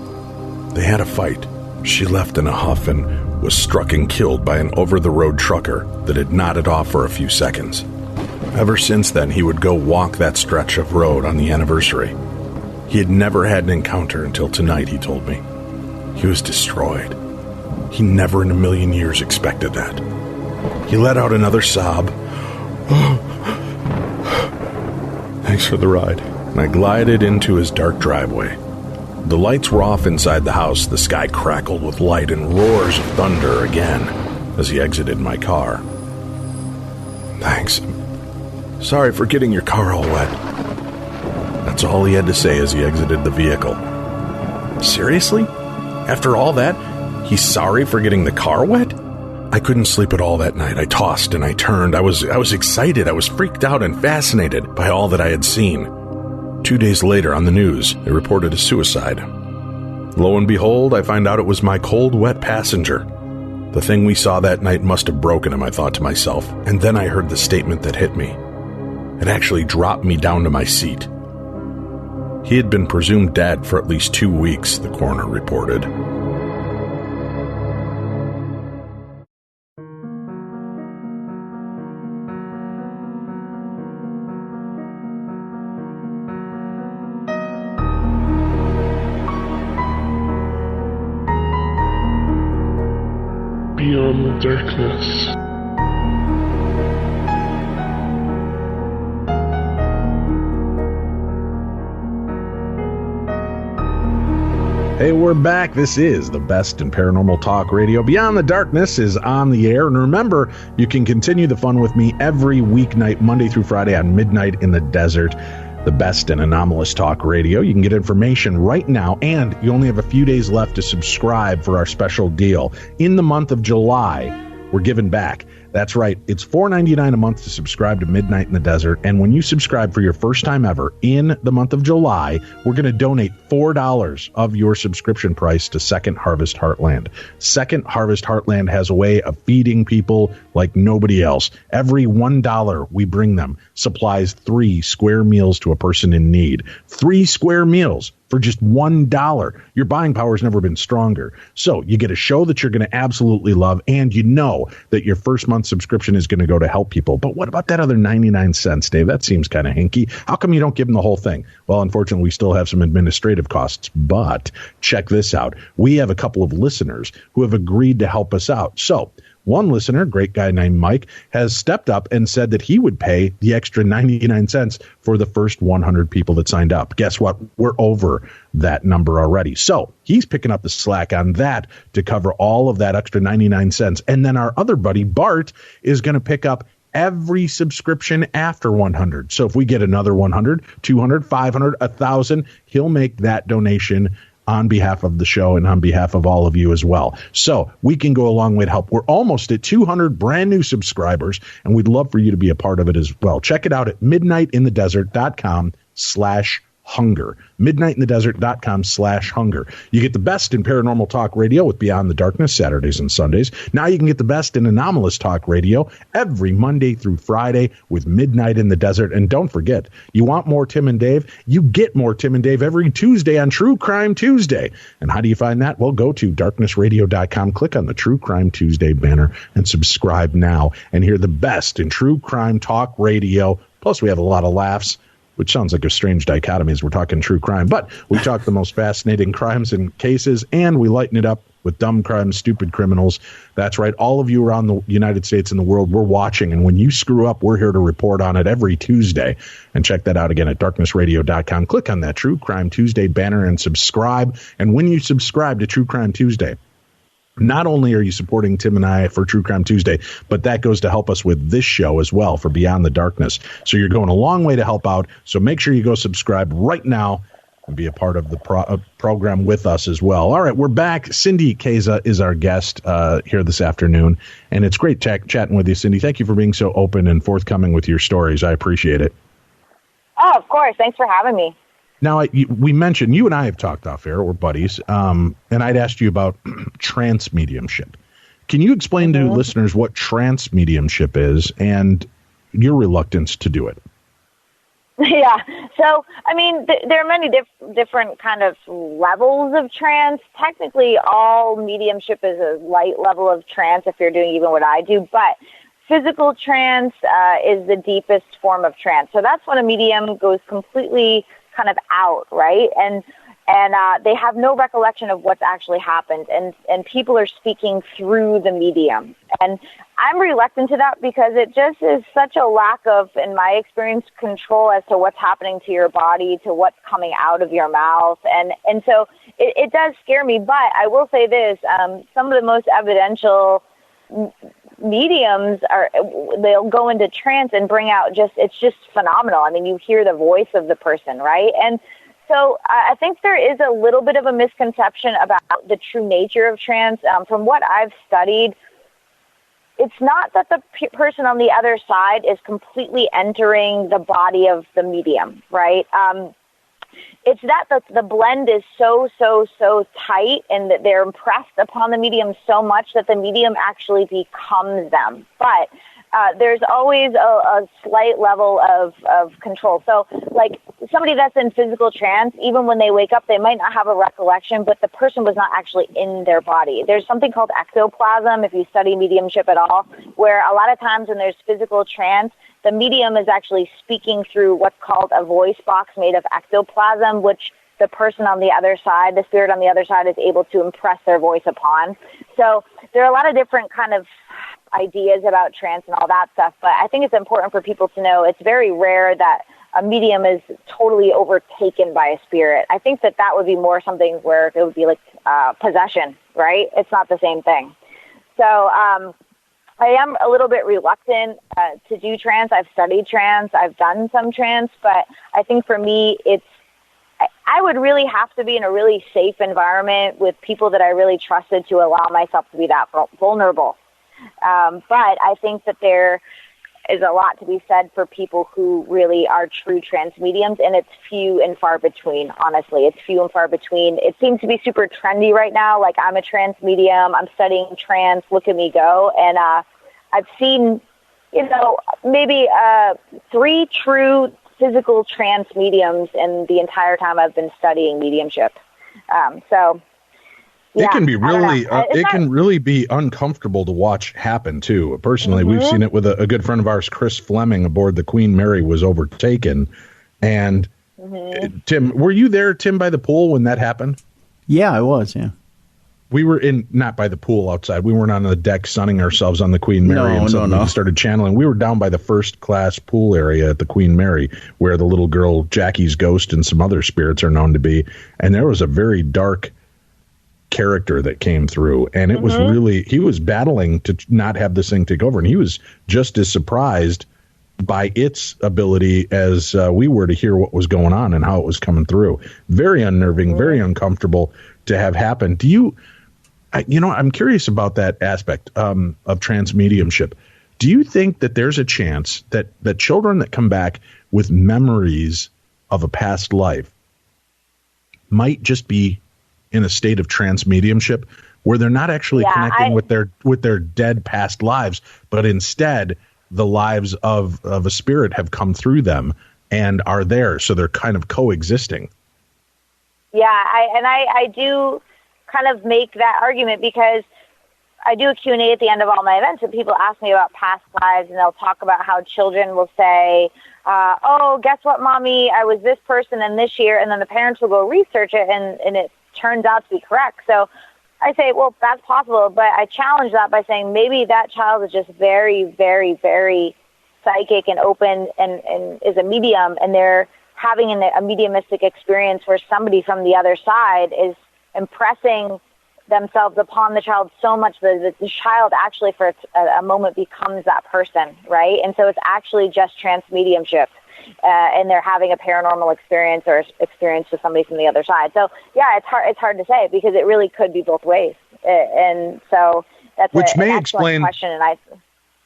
They had a fight. She left in a huff and was struck and killed by an over-the-road trucker that had nodded off for a few seconds. Ever since then, he would go walk that stretch of road on the anniversary. He had never had an encounter until tonight, he told me. He was destroyed. He never in a million years expected that. He let out another sob. Thanks for the ride. And I glided into his dark driveway. The lights were off inside the house. The sky crackled with light and roars of thunder again as he exited my car. Thanks. Sorry for getting your car all wet. That's all he had to say as he exited the vehicle. Seriously? After all that, he's sorry for getting the car wet? I couldn't sleep at all that night. I tossed and I turned. I was excited. I was freaked out and fascinated by all that I had seen. 2 days later on the news, they reported a suicide. Lo and behold, I find out it was my cold, wet passenger. The thing we saw that night must have broken him, I thought to myself, and then I heard the statement that hit me. It actually dropped me down to my seat. He had been presumed dead for at least 2 weeks, the coroner reported. Beyond the darkness. Hey, we're back. This is the best in paranormal talk radio. Beyond the Darkness is on the air. And remember, you can continue the fun with me every weeknight, Monday through Friday on Midnight in the Desert, the best in anomalous talk radio. You can get information right now, and you only have a few days left to subscribe for our special deal. In the month of July, we're giving back. That's right. It's $4.99 a month to subscribe to Midnight in the Desert. And when you subscribe for your first time ever in the month of July, we're going to donate $4 of your subscription price to Second Harvest Heartland. Second Harvest Heartland has a way of feeding people like nobody else. Every $1 we bring them supplies 3 square meals to a person in need. 3 square meals for just $1. Your buying power has never been stronger. So you get a show that you're going to absolutely love, and you know that your first month subscription is going to go to help people. But what about that other 99 cents, Dave? That seems kind of hinky. How come you don't give them the whole thing? Well, unfortunately, we still have some administrative costs, but check this out. We have a couple of listeners who have agreed to help us out. So one listener, great guy named Mike, has stepped up and said that he would pay the extra 99 cents for the first 100 people that signed up. Guess what? We're over that number already. So he's picking up the slack on that to cover all of that extra 99 cents. And then our other buddy, Bart, is going to pick up every subscription after 100. So if we get another 100, 200, 500, 1,000, he'll make that donation on behalf of the show and on behalf of all of you as well. So we can go a long way to help. We're almost at 200 brand new subscribers, and we'd love for you to be a part of it as well. Check it out at midnightinthedesert.com/hunger. midnightinthedesert.com/hunger. You get the best in paranormal talk radio with Beyond the Darkness Saturdays and Sundays. Now you can get the best in anomalous talk radio every Monday through Friday with Midnight in the Desert. And don't forget, you want more Tim and Dave? You get more Tim and Dave every Tuesday on True Crime Tuesday. And how do you find that? Well, go to darknessradio.com, click on the True Crime Tuesday banner, and subscribe now and hear the best in true crime talk radio. Plus, we have a lot of laughs, which sounds like a strange dichotomy as we're talking true crime. But we talk the most fascinating crimes and cases, and we lighten it up with dumb crimes, stupid criminals. That's right. All of you around the United States and the world, we're watching. And when you screw up, we're here to report on it every Tuesday. And check that out again at darknessradio.com. Click on that True Crime Tuesday banner and subscribe. And when you subscribe to True Crime Tuesday, not only are you supporting Tim and I for True Crime Tuesday, but that goes to help us with this show as well for Beyond the Darkness. So you're going a long way to help out. So make sure you go subscribe right now and be a part of the program with us as well. All right, we're back. Cindy Kaza is our guest here this afternoon, and it's great chatting with you, Cindy. Thank you for being so open and forthcoming with your stories. I appreciate it. Oh, of course. Thanks for having me. Now, we mentioned, you and I have talked off air, we're buddies, and I'd asked you about trance mediumship. Can you explain to listeners what trance mediumship is and your reluctance to do it? Yeah. So, I mean, there are many different kind of levels of trance. Technically, all mediumship is a light level of trance if you're doing even what I do, but physical trance is the deepest form of trance. So that's when a medium goes completely kind of out, right? And And they have no recollection of what's actually happened, and people are speaking through the medium. And I'm reluctant to that because it just is such a lack of, in my experience, control as to what's happening to your body, to what's coming out of your mouth. And so it does scare me. But I will say this, some of the most evidential mediums they'll go into trance and bring out it's just phenomenal. I mean, you hear the voice of the person, right? And so I think there is a little bit of a misconception about the true nature of trance. From what I've studied, it's not that the person on the other side is completely entering the body of the medium, right? It's that the blend is so tight, and that they're impressed upon the medium so much that the medium actually becomes them. But there's always a slight level of control. So, like, somebody that's in physical trance, even when they wake up, they might not have a recollection, but the person was not actually in their body. There's something called ectoplasm, if you study mediumship at all, where a lot of times when there's physical trance, the medium is actually speaking through what's called a voice box made of ectoplasm, which the person on the other side, the spirit on the other side, is able to impress their voice upon. So there are a lot of different kind of ideas about trance and all that stuff, but I think it's important for people to know it's very rare that a medium is totally overtaken by a spirit. I think that would be more something where it would be like possession, right? It's not the same thing. So I am a little bit reluctant to do trance. I've studied trance. I've done some trance, but I think for me, I would really have to be in a really safe environment with people that I really trusted to allow myself to be that vulnerable. But I think that there is a lot to be said for people who really are true trance mediums, and it's few and far between, honestly. It's few and far between. It seems to be super trendy right now, like I'm a trance medium, I'm studying trance, look at me go. And I've seen, maybe 3 true physical trance mediums in the entire time I've been studying mediumship. Yeah, it can be really, it can really be uncomfortable to watch happen too. Personally, we've seen it with a good friend of ours, Chris Fleming, aboard the Queen Mary was overtaken. And Tim, were you there, Tim, by the pool when that happened? Yeah, I was. Yeah, we were not by the pool outside. We weren't on the deck sunning ourselves on the Queen Mary. No. Started channeling. We were down by the first class pool area at the Queen Mary, where the little girl Jackie's ghost and some other spirits are known to be. And there was a very dark character that came through, and it was really, he was battling to not have this thing take over, and he was just as surprised by its ability as we were to hear what was going on and how it was coming through. Very unnerving, very uncomfortable to have happen. Do you, I'm curious about that aspect of trance mediumship. Do you think that there's a chance that children that come back with memories of a past life might just be in a state of trance mediumship where they're not actually connecting with their dead past lives, but instead the lives of a spirit have come through them and are there, so they're kind of coexisting? Yeah, I do kind of make that argument because I do a Q&A at the end of all my events, and people ask me about past lives, and they'll talk about how children will say, oh, guess what, Mommy, I was this person in this year, and then the parents will go research it, and it turns out to be correct. So I say, well, that's possible, but I challenge that by saying maybe that child is just very, very, very psychic and open and is a medium, and they're having a mediumistic experience where somebody from the other side is impressing themselves upon the child so much that the child actually for a moment becomes that person, right? And so it's actually just trance mediumship. And they're having a paranormal experience or experience with somebody from the other side. So yeah, it's hard to say because it really could be both ways. And so that's an excellent question.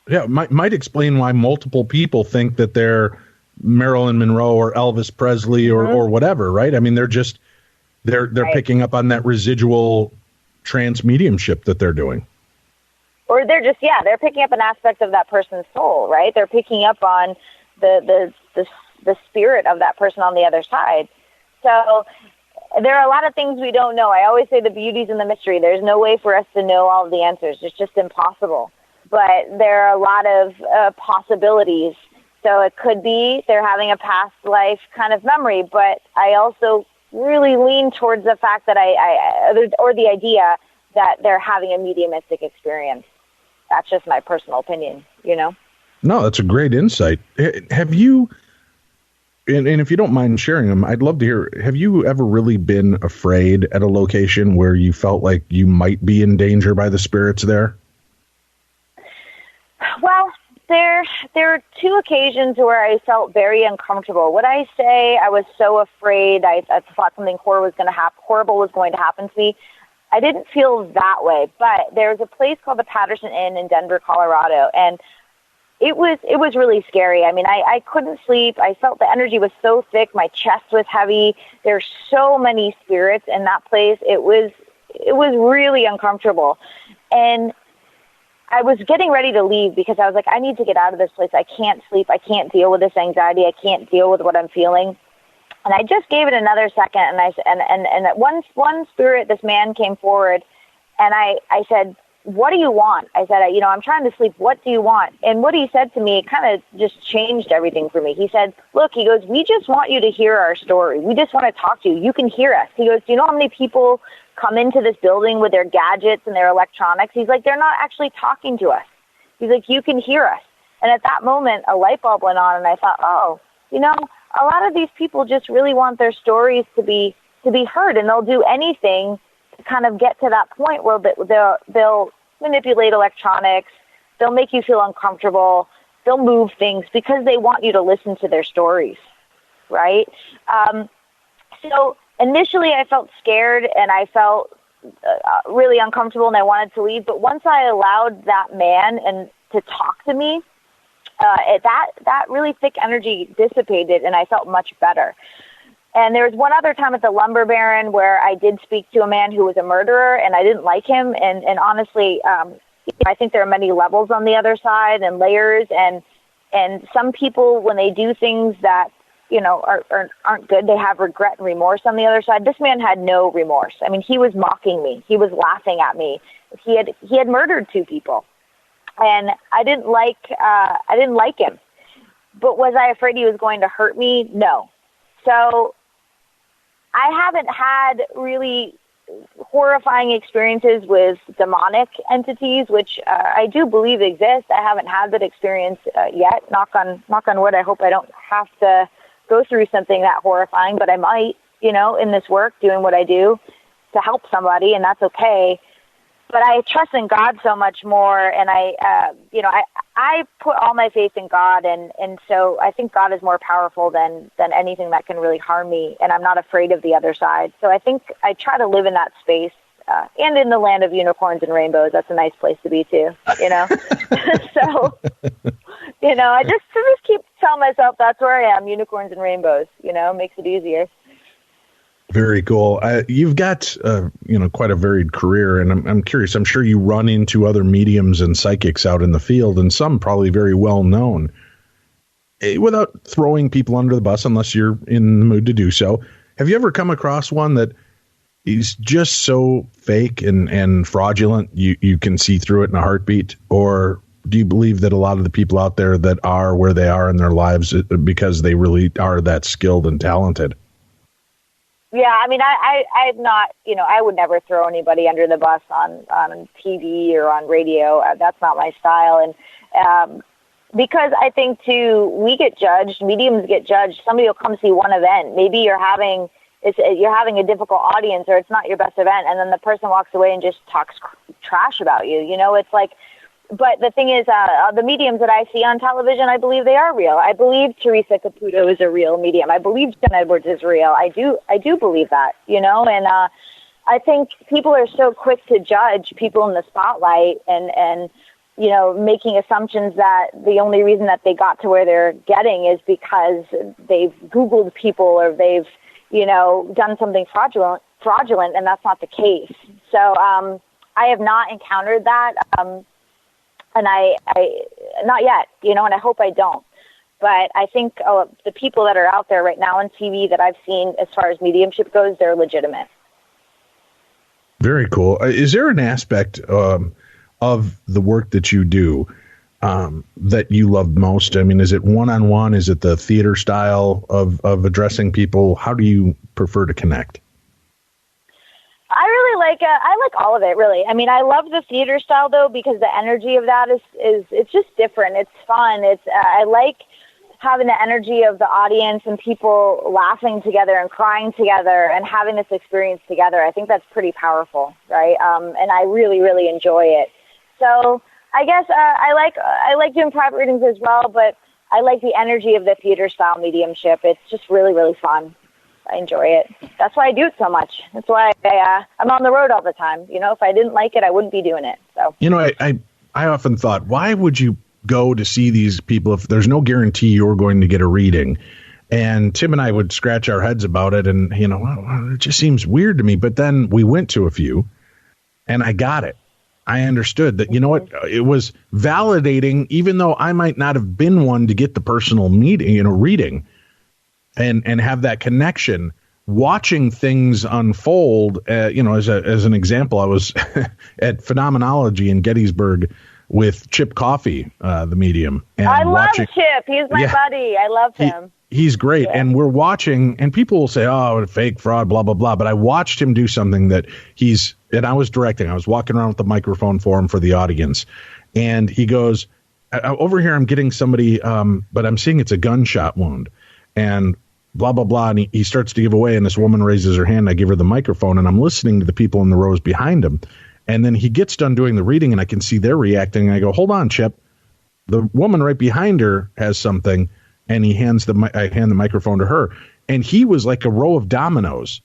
And might explain why multiple people think that they're Marilyn Monroe or Elvis Presley or whatever, right? I mean, they're picking up on that residual trance mediumship that they're doing. Or they're picking up an aspect of that person's soul, right? They're picking up on the spirit of that person on the other side. So there are a lot of things we don't know. I always say the beauty's in the mystery. There's no way for us to know all of the answers. It's just impossible. But there are a lot of possibilities. So it could be they're having a past life kind of memory, but I also really lean towards the fact that or the idea that they're having a mediumistic experience. That's just my personal opinion, you know? No, that's a great insight. Have you, and if you don't mind sharing them, I'd love to hear, have you ever really been afraid at a location where you felt like you might be in danger by the spirits there? Well, there are two occasions where I felt very uncomfortable. Would I say I was so afraid I thought something horrible was going to happen to me? I didn't feel that way, but there's a place called the Patterson Inn in Denver, Colorado, and it was really scary. I mean, I couldn't sleep. I felt the energy was so thick. My chest was heavy. There's so many spirits in that place. It was really uncomfortable. And I was getting ready to leave because I was like, I need to get out of this place. I can't sleep. I can't deal with this anxiety. I can't deal with what I'm feeling. And I just gave it another second, and at one spirit, this man came forward, and I said, "What do you want?" I said, "I'm trying to sleep. What do you want?" And what he said to me kind of just changed everything for me. He said, "Look," he goes, "we just want you to hear our story. We just want to talk to you. You can hear us." He goes, "Do you know how many people come into this building with their gadgets and their electronics?" He's like, "They're not actually talking to us." He's like, "You can hear us." And at that moment, a light bulb went on, and I thought, oh, a lot of these people just really want their stories to be heard, and they'll do anything to kind of get to that point where they'll manipulate electronics, they'll make you feel uncomfortable, they'll move things because they want you to listen to their stories, right? So initially I felt scared and I felt really uncomfortable and I wanted to leave, but once I allowed that man to talk to me, that really thick energy dissipated and I felt much better. And there was one other time at the Lumber Baron where I did speak to a man who was a murderer and I didn't like him. And honestly, I think there are many levels on the other side and layers. And some people, when they do things that, aren't good, they have regret and remorse on the other side. This man had no remorse. I mean, he was mocking me. He was laughing at me. He had murdered 2 people. And I didn't like him. But was I afraid he was going to hurt me? No. So I haven't had really horrifying experiences with demonic entities, which I do believe exist. I haven't had that experience yet. Knock on wood. I hope I don't have to go through something that horrifying, but I might, in this work, doing what I do to help somebody, and that's okay. But I trust in God so much more, and I put all my faith in God, and so I think God is more powerful than anything that can really harm me, and I'm not afraid of the other side. So I think I try to live in that space, and in the land of unicorns and rainbows. That's a nice place to be too, So, I just keep telling myself that's where I am, unicorns and rainbows. Makes it easier. Very cool. You've got, quite a varied career, and I'm curious. I'm sure you run into other mediums and psychics out in the field, and some probably very well known. Without throwing people under the bus, unless you're in the mood to do so, have you ever come across one that is just so fake and fraudulent you can see through it in a heartbeat? Or do you believe that a lot of the people out there that are where they are in their lives because they really are that skilled and talented? Yeah, I mean, I'm not, I would never throw anybody under the bus on TV or on radio. That's not my style. And because I think, too, we get judged, mediums get judged. Somebody will come see one event. Maybe you're having a difficult audience or it's not your best event, and then the person walks away and just talks trash about you. It's like, but the thing is, the mediums that I see on television, I believe they are real. I believe Teresa Caputo is a real medium. I believe Jen Edwards is real. I do believe that, and I think people are so quick to judge people in the spotlight and making assumptions that the only reason that they got to where they're getting is because they've Googled people or they've, done something fraudulent, and that's not the case. So I have not encountered that. And I not yet, and I hope I don't. But I think the people that are out there right now on TV that I've seen as far as mediumship goes, they're legitimate. Very cool. Is there an aspect of the work that you do that you love most? I mean, is it one-on-one? Is it the theater style of addressing people? How do you prefer to connect? I really I like all of it, really. I mean, I love the theater style, though, because the energy of that is it's just different. It's fun. I like having the energy of the audience and people laughing together and crying together and having this experience together. I think that's pretty powerful, right? And I really, really enjoy it. So I guess I like doing private readings as well, but I like the energy of the theater style mediumship. It's just really, really fun. I enjoy it. That's why I do it so much. That's why I'm on the road all the time. You know, if I didn't like it, I wouldn't be doing it. So, you know, I often thought, why would you go to see these people if there's no guarantee you're going to get a reading? And Tim and I would scratch our heads about it, and you know, well, it just seems weird to me. But then we went to a few, and I got it. I understood that, you know what, it was validating, even though I might not have been one to get the personal reading and have that connection. Watching things unfold, as an example, I was at Phenomenology in Gettysburg with Chip Coffey, the medium. And I love Chip. He's my buddy. I love him. He's great. Yeah. And we're watching, and people will say, oh, fake, fraud, blah, blah, blah. But I watched him do something that and I was directing. I was walking around with the microphone for him for the audience. And he goes, over here, I'm getting somebody, but I'm seeing it's a gunshot wound. And blah, blah, blah. And he starts to give away. And this woman raises her hand. I give her the microphone. And I'm listening to the people in the rows behind him. And then he gets done doing the reading, and I can see they're reacting. And I go, hold on, Chip. The woman right behind her has something. And I hand the microphone to her. And he was like a row of dominoes.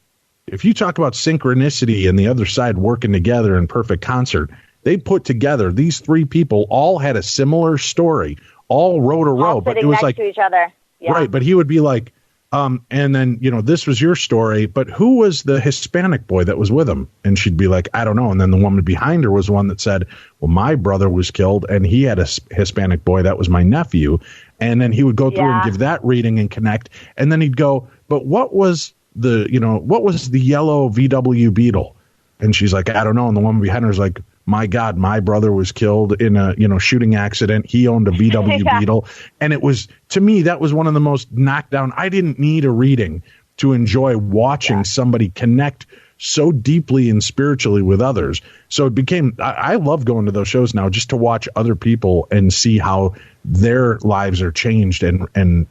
If you talk about synchronicity and the other side working together in perfect concert, they put together, these three people all had a similar story, all row to row. But it was like to each other. Yeah. Right. But he would be like, and then, this was your story, but who was the Hispanic boy that was with him? And she'd be like, I don't know. And then the woman behind her was one that said, well, my brother was killed and he had a Hispanic boy. That was my nephew. And then he would go through and give that reading and connect. And then he'd go, but what was the yellow VW Beetle? And she's like, I don't know. And the woman behind her is like, my God, my brother was killed in a shooting accident. He owned a VW Beetle. And it was, to me, that was one of the most knockdown. I didn't need a reading to enjoy watching somebody connect so deeply and spiritually with others. So it became, I love going to those shows now just to watch other people and see how their lives are changed and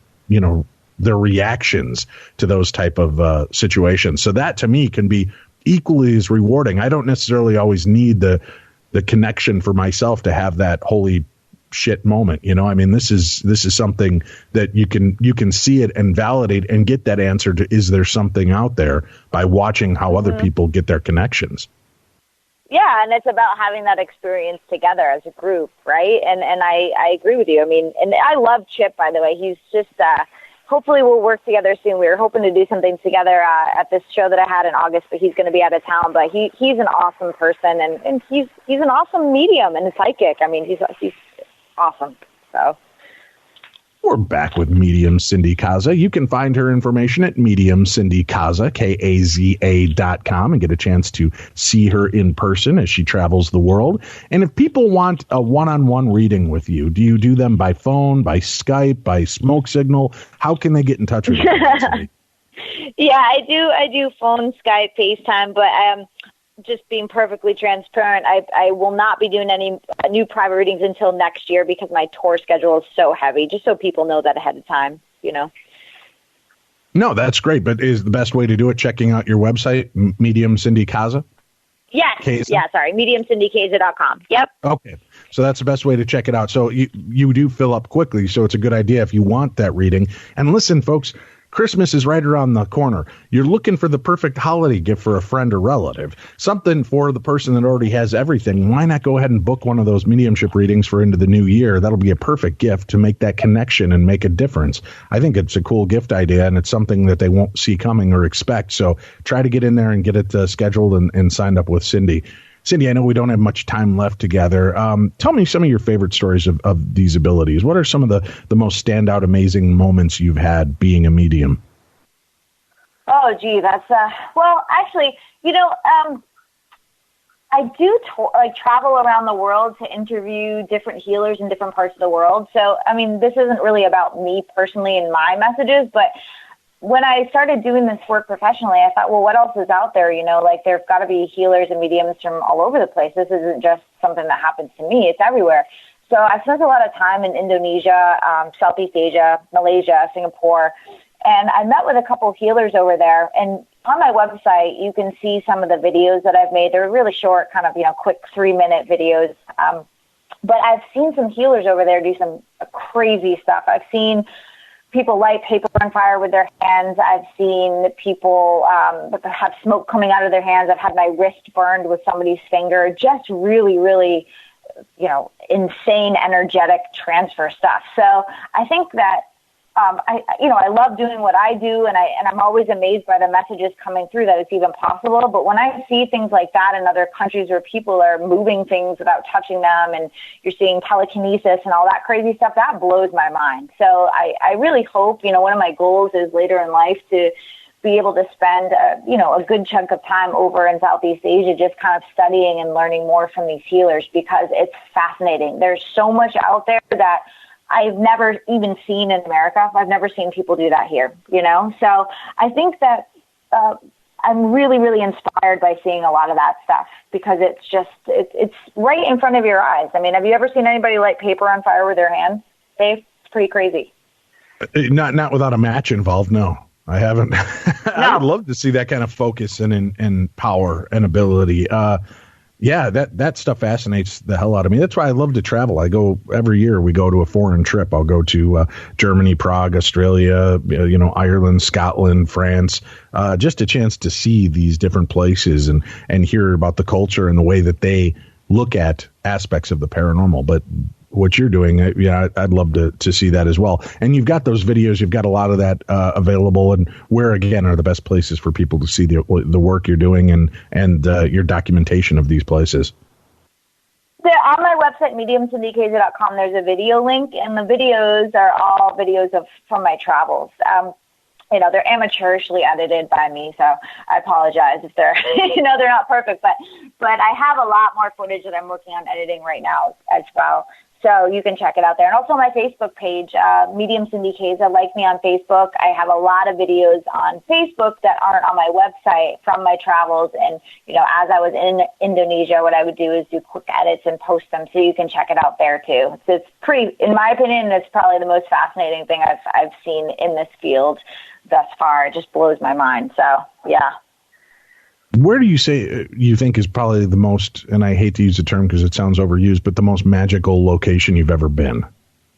their reactions to those type of situations. So that to me can be equally as rewarding. I don't necessarily always need the connection for myself to have that holy shit moment. I mean, this is something that you can see it and validate and get that answer to, is there something out there, by watching how other people get their connections. Yeah, and it's about having that experience together as a group, right? And I agree with you. I mean, and I love Chip, by the way. He's just hopefully we'll work together soon. We were hoping to do something together at this show that I had in August, but he's going to be out of town. But he's an awesome person, and he's an awesome medium and psychic. I mean, he's awesome. So we're back with Medium Cindy Kaza. You can find her information at Medium Cindy Kaza, Kaza.com, and get a chance to see her in person as she travels the world. And if people want a one-on-one reading with you, do you do them by phone, by Skype, by smoke signal? How can they get in touch with you? Yeah, I do phone, Skype, FaceTime, but just being perfectly transparent, I will not be doing any new private readings until next year because my tour schedule is so heavy, just so people know that ahead of time, No, that's great. But is the best way to do it checking out your website, Medium Cindy Kaza? Yes. Kaza? Yeah, sorry. MediumCindyKaza.com. Yep. Okay. So that's the best way to check it out. So you do fill up quickly. So it's a good idea if you want that reading. And listen, folks, Christmas is right around the corner. You're looking for the perfect holiday gift for a friend or relative, something for the person that already has everything. Why not go ahead and book one of those mediumship readings for into the new year? That'll be a perfect gift to make that connection and make a difference. I think it's a cool gift idea, and it's something that they won't see coming or expect. So try to get in there and get it scheduled and signed up with Cindy. Cindy, I know we don't have much time left together. Tell me some of your favorite stories of these abilities. What are some of the most standout, amazing moments you've had being a medium? Oh, gee, that's, well, actually, I do travel around the world to interview different healers in different parts of the world. So, I mean, this isn't really about me personally and my messages, but when I started doing this work professionally, I thought, well, what else is out there? You know, like there's got to be healers and mediums from all over the place. This isn't just something that happens to me. It's everywhere. So I spent a lot of time in Indonesia, Southeast Asia, Malaysia, Singapore, and I met with a couple of healers over there. And on my website, you can see some of the videos that I've made. They're really short, kind of, quick 3-minute videos. But I've seen some healers over there do some crazy stuff. I've seen people light paper on fire with their hands. I've seen people have smoke coming out of their hands. I've had my wrist burned with somebody's finger. Just really, really, insane energetic transfer stuff. So I think that I love doing what I do, and I'm always amazed by the messages coming through that it's even possible. But when I see things like that in other countries where people are moving things without touching them, and you're seeing telekinesis and all that crazy stuff, that blows my mind. So I really hope, one of my goals is later in life to be able to spend, a good chunk of time over in Southeast Asia just kind of studying and learning more from these healers, because it's fascinating. There's so much out there that I've never even seen in America. I've never seen people do that here, So I think that I'm really, really inspired by seeing a lot of that stuff, because it's just, it's right in front of your eyes. I mean, have you ever seen anybody light paper on fire with their hands, Dave? It's pretty crazy. Not without a match involved, no. I haven't. No. I would love to see that kind of focus and power and ability. Yeah, that stuff fascinates the hell out of me. That's why I love to travel. I go every year. We go to a foreign trip. I'll go to Germany, Prague, Australia, Ireland, Scotland, France. Just a chance to see these different places and hear about the culture and the way that they look at aspects of the paranormal. But what you're doing, I'd love to see that as well. And you've got those videos. You've got a lot of that available. And where, again, are the best places for people to see the work you're doing and your documentation of these places? On my website, MediumCindyKaza.com, there's a video link, and the videos are all videos from my travels. They're amateurishly edited by me, so I apologize if they're, they're not perfect, but I have a lot more footage that I'm working on editing right now as well. So you can check it out there. And also my Facebook page, Medium Cindy Kaza. Like me on Facebook. I have a lot of videos on Facebook that aren't on my website from my travels. And, as I was in Indonesia, what I would do is do quick edits and post them, so you can check it out there too. So it's pretty, in my opinion, it's probably the most fascinating thing I've seen in this field thus far. It just blows my mind. So, yeah. Where do you say you think is probably the most, and I hate to use the term because it sounds overused, but the most magical location you've ever been?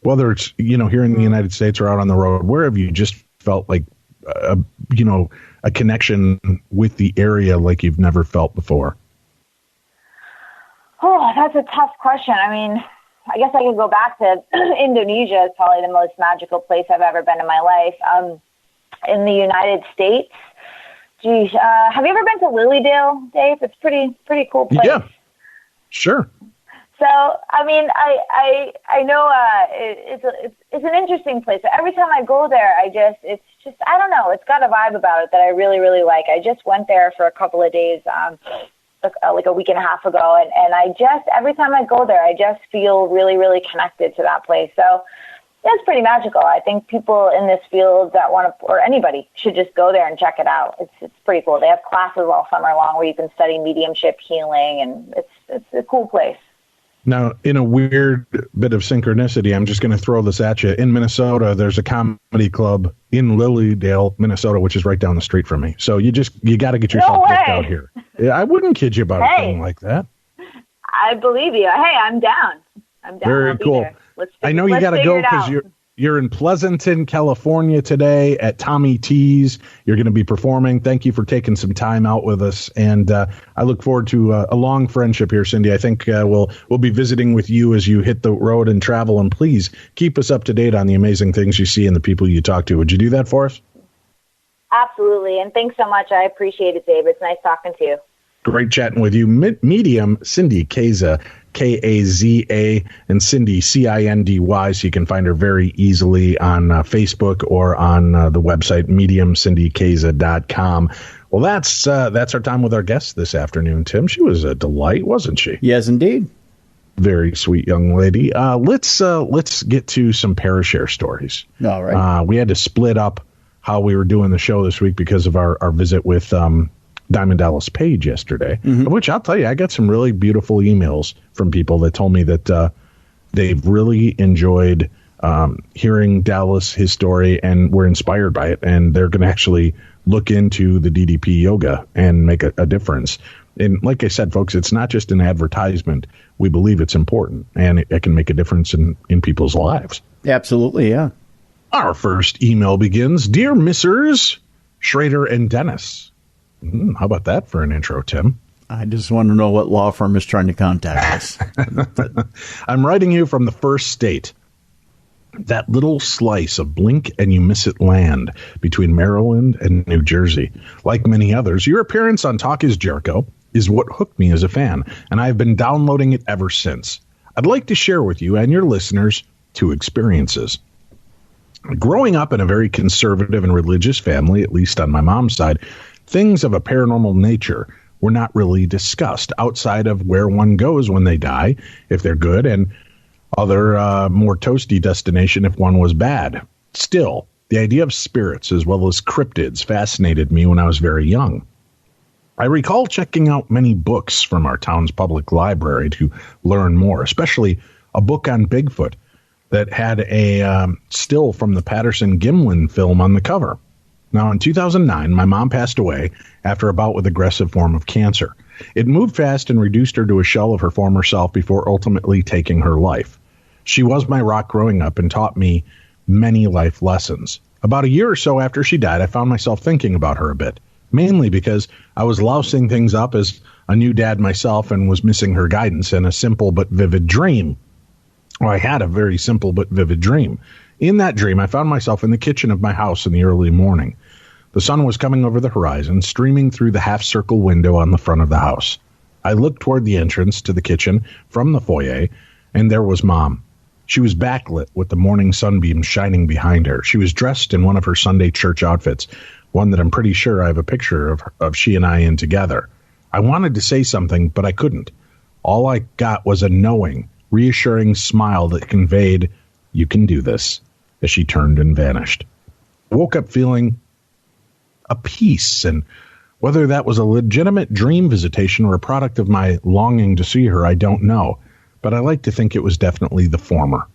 Whether it's, here in the United States or out on the road, where have you just felt like, a connection with the area like you've never felt before? Oh, that's a tough question. I mean, I guess I could go back to Indonesia is probably the most magical place I've ever been in my life. In the United States, geez, have you ever been to Lilydale, Dave? It's pretty cool place. Yeah, sure. So, I mean, I know it's an interesting place. Every time I go there, it's just I don't know. It's got a vibe about it that I really, really like. I just went there for a couple of days, like a week and a half ago, and I just every time I go there, I just feel really, really connected to that place. So. It's pretty magical. I think people in this field that want to, or anybody, should just go there and check it out. It's pretty cool. They have classes all summer long where you can study mediumship, healing, and it's a cool place. Now, in a weird bit of synchronicity, I'm just going to throw this at you. In Minnesota, there's a comedy club in Lilydale, Minnesota, which is right down the street from me. So you got to get yourself booked out here. I wouldn't kid you about a thing like that. I believe you. Hey, I'm down. Very cool. I know you got to go because you're in Pleasanton, California today at Tommy T's. You're going to be performing. Thank you for taking some time out with us, and I look forward to a long friendship here, Cindy. I think we'll be visiting with you as you hit the road and travel. And please keep us up to date on the amazing things you see and the people you talk to. Would you do that for us? Absolutely, and thanks so much. I appreciate it, Dave. It's nice talking to you. Great chatting with you. Medium Cindy Kaza, Kaza, and Cindy, Cindy. So you can find her very easily on Facebook or on the website, MediumCindyKaza.com. Well, that's our time with our guest this afternoon, Tim. She was a delight, wasn't she? Yes, indeed. Very sweet young lady. Let's get to some ParaShare stories. All right. We had to split up how we were doing the show this week because of our visit with Diamond Dallas Page yesterday, which I'll tell you, I got some really beautiful emails from people that told me that they've really enjoyed hearing Dallas, his story, and were inspired by it, and they're going to actually look into the DDP yoga and make a difference. And like I said, folks, it's not just an advertisement. We believe it's important, and it can make a difference in people's lives. Absolutely, yeah. Our first email begins, Dear Mrs. Schrader and Dennis. How about that for an intro, Tim? I just want to know what law firm is trying to contact us. I'm writing you from the first state. That little slice of blink and you miss it land between Maryland and New Jersey. Like many others, your appearance on Talk is Jericho is what hooked me as a fan, and I've been downloading it ever since. I'd like to share with you and your listeners 2 experiences. Growing up in a very conservative and religious family, at least on my mom's side, things of a paranormal nature were not really discussed outside of where one goes when they die, if they're good, and other more toasty destination if one was bad. Still, the idea of spirits as well as cryptids fascinated me when I was very young. I recall checking out many books from our town's public library to learn more, especially a book on Bigfoot that had a still from the Patterson-Gimlin film on the cover. Now, in 2009, my mom passed away after a bout with aggressive form of cancer. It moved fast and reduced her to a shell of her former self before ultimately taking her life. She was my rock growing up and taught me many life lessons. About a year or so after she died, I found myself thinking about her a bit, mainly because I was lousing things up as a new dad myself and was missing her guidance in a simple but vivid dream. I had a very simple but vivid dream. In that dream, I found myself in the kitchen of my house in the early morning. The sun was coming over the horizon, streaming through the half-circle window on the front of the house. I looked toward the entrance to the kitchen from the foyer, and there was Mom. She was backlit with the morning sunbeams shining behind her. She was dressed in one of her Sunday church outfits, one that I'm pretty sure I have a picture of she and I in together. I wanted to say something, but I couldn't. All I got was a knowing, reassuring smile that conveyed, "You can do this," as she turned and vanished. I woke up feeling a peace, and whether that was a legitimate dream visitation or a product of my longing to see her, I don't know. But I like to think it was definitely the former.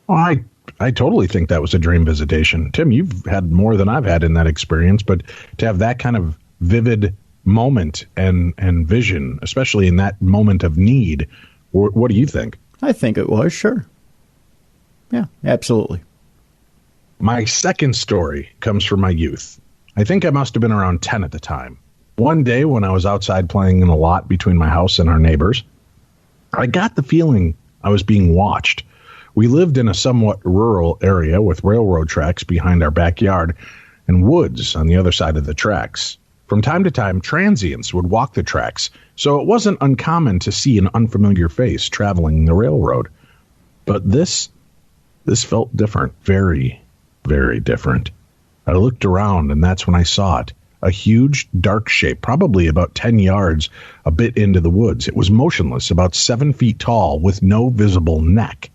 Well, I totally think that was a dream visitation. Tim, you've had more than I've had in that experience, but to have that kind of vivid moment and vision, especially in that moment of need, what do you think? I think it was, sure. Yeah, absolutely. My second story comes from my youth. I think I must have been around 10 at the time. One day when I was outside playing in a lot between my house and our neighbors, I got the feeling I was being watched. We lived in a somewhat rural area with railroad tracks behind our backyard and woods on the other side of the tracks. From time to time, transients would walk the tracks, so it wasn't uncommon to see an unfamiliar face traveling the railroad. But this felt different, very, very different. I looked around, and that's when I saw it. A huge, dark shape, probably about 10 yards, a bit into the woods. It was motionless, about 7 feet tall, with no visible neck.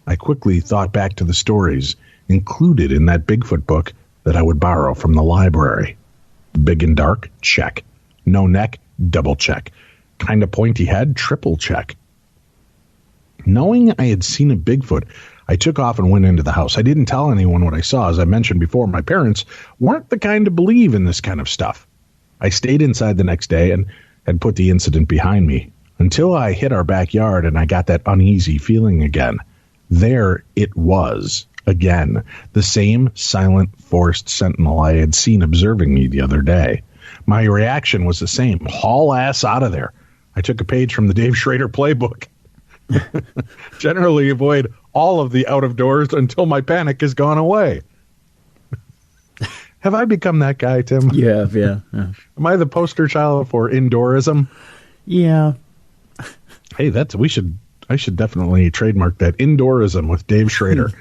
I quickly thought back to the stories included in that Bigfoot book that I would borrow from the library. Big and dark? Check. No neck? Double check. Kind of pointy head? Triple check. Knowing I had seen a Bigfoot, I took off and went into the house. I didn't tell anyone what I saw. As I mentioned before, my parents weren't the kind to believe in this kind of stuff. I stayed inside the next day and had put the incident behind me until I hit our backyard and I got that uneasy feeling again. There it was, again, the same silent forest sentinel I had seen observing me the other day. My reaction was the same. Haul ass out of there. I took a page from the Dave Schrader playbook. Generally avoid all of the out of doors until my panic has gone away. Have I become that guy, Tim? Yeah. Am I the poster child for indoorism? Yeah. Hey, we should I should definitely trademark that. Indoorism with Dave Schrader.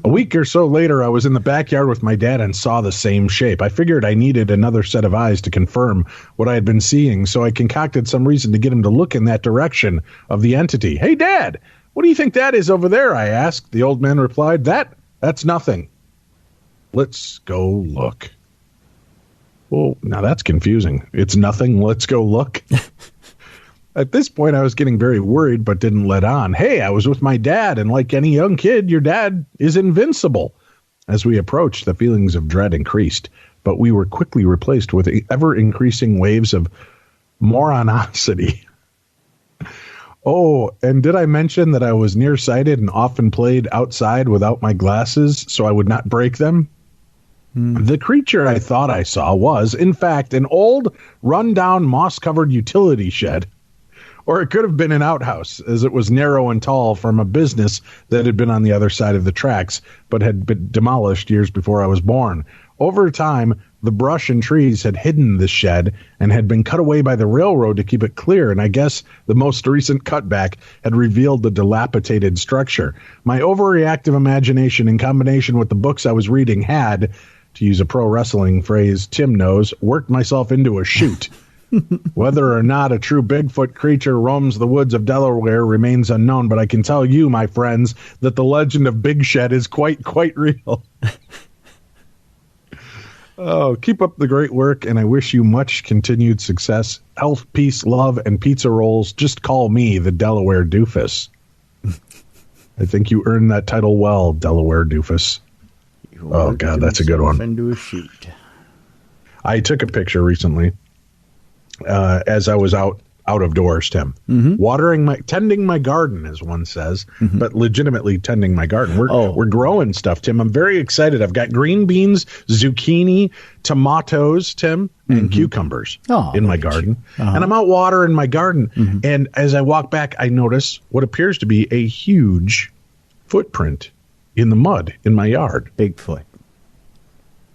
A week or so later, I was in the backyard with my dad and saw the same shape. I figured I needed another set of eyes to confirm what I had been seeing, so I concocted some reason to get him to look in that direction of the entity. Hey, Dad, what do you think that is over there? I asked. The old man replied, That's nothing. Let's go look. Well, now that's confusing. It's nothing. Let's go look. At this point, I was getting very worried, but didn't let on. Hey, I was with my dad, and like any young kid, your dad is invincible. As we approached, the feelings of dread increased, but we were quickly replaced with ever-increasing waves of moronicity. Oh, and did I mention that I was nearsighted and often played outside without my glasses so I would not break them? The creature I thought I saw was, in fact, an old, run-down, moss-covered utility shed. Or it could have been an outhouse, as it was narrow and tall from a business that had been on the other side of the tracks, but had been demolished years before I was born. Over time, the brush and trees had hidden the shed and had been cut away by the railroad to keep it clear, and I guess the most recent cutback had revealed the dilapidated structure. My overreactive imagination in combination with the books I was reading had, to use a pro wrestling phrase Tim knows, worked myself into a shoot. Whether or not a true Bigfoot creature roams the woods of Delaware remains unknown, but I can tell you, my friends, that the legend of Big Shed is quite real. Oh, keep up the great work, and I wish you much continued success, health, peace, love, and pizza rolls. Just call me the Delaware Doofus. I think you earned that title well, Delaware Doofus. Oh, God, that's a good one. Into a shoot. I took a picture recently as I was out of doors, Tim. Tending my garden, as one says, but legitimately tending my garden. We're growing stuff, Tim. I'm very excited. I've got green beans, zucchini, tomatoes, Tim, and cucumbers in my garden. And I'm out watering my garden. And as I walk back, I notice what appears to be a huge footprint in the mud in my yard. Bigfoot.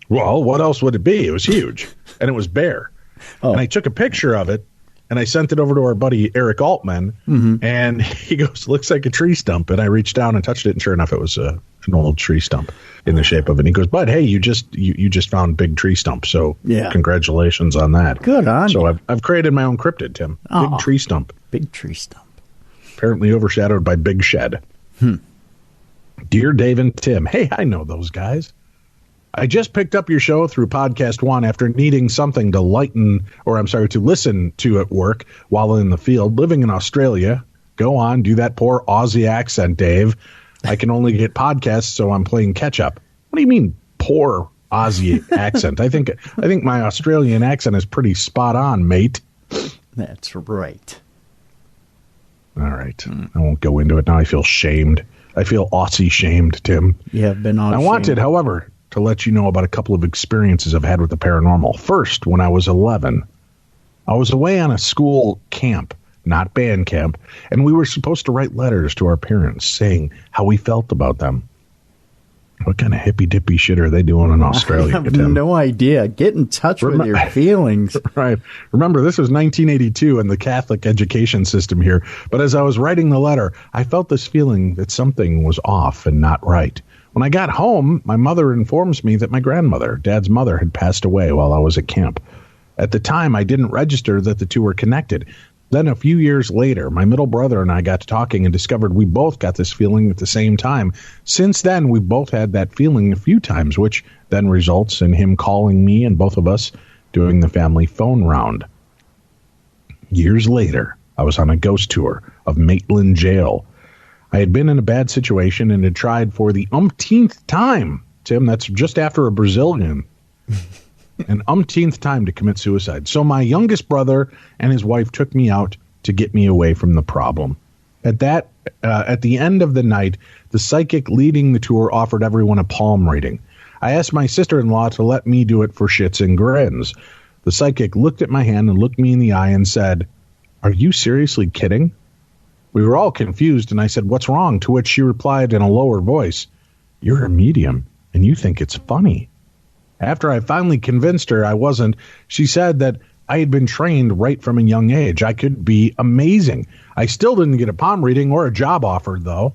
Well, what else would it be? It was huge, and it was bare. And I took a picture of it, and I sent it over to our buddy Eric Altman, and he goes, looks like a tree stump. And I reached down and touched it, and sure enough, it was an old tree stump in the shape of it. And he goes, Bud, hey, you just found big tree stump, so congratulations on that. Good on you. So I've created my own cryptid, Tim. Big tree stump. Big tree stump. Apparently overshadowed by Big Shed. Dear Dave and Tim, hey, I know those guys. I just picked up your show through Podcast One after needing something to listen to at work while in the field. Living in Australia. Go on, do that poor Aussie accent, Dave. I can only get podcasts, so I'm playing catch up. What do you mean, poor Aussie accent? I think my Australian accent is pretty spot on, mate. That's right. All right. I won't go into it now. I feel shamed. I feel Aussie shamed, Tim. You have been on. I wanted, however, to let you know about a couple of experiences I've had with the paranormal. First, when I was 11, I was away on a school camp, not band camp, and we were supposed to write letters to our parents saying how we felt about them. What kind of hippy-dippy shit are they doing in Australia, I have Tim? no idea. Get in touch with your feelings. Right. Remember, this was 1982 and the Catholic education system here. But as I was writing the letter, I felt this feeling that something was off and not right. When I got home, my mother informs me that my grandmother, Dad's mother, had passed away while I was at camp. At the time, I didn't register that the two were connected. Then a few years later, my middle brother and I got to talking and discovered we both got this feeling at the same time. Since then, we both had that feeling a few times, which then results in him calling me and both of us doing the family phone round. Years later, I was on a ghost tour of Maitland Jail. I had been in a bad situation and had tried for the umpteenth time, Tim, that's just after a Brazilian, an umpteenth time to commit suicide. So my youngest brother and his wife took me out to get me away from the problem. At the end of the night, the psychic leading the tour offered everyone a palm reading. I asked my sister-in-law to let me do it for shits and grins. The psychic looked at my hand and looked me in the eye and said, "Are you seriously kidding?" We were all confused, and I said, "What's wrong?" To which she replied in a lower voice, "You're a medium, and you think it's funny." After I finally convinced her I wasn't, she said that I had been trained right from a young age. I could be amazing. I still didn't get a palm reading or a job offered, though.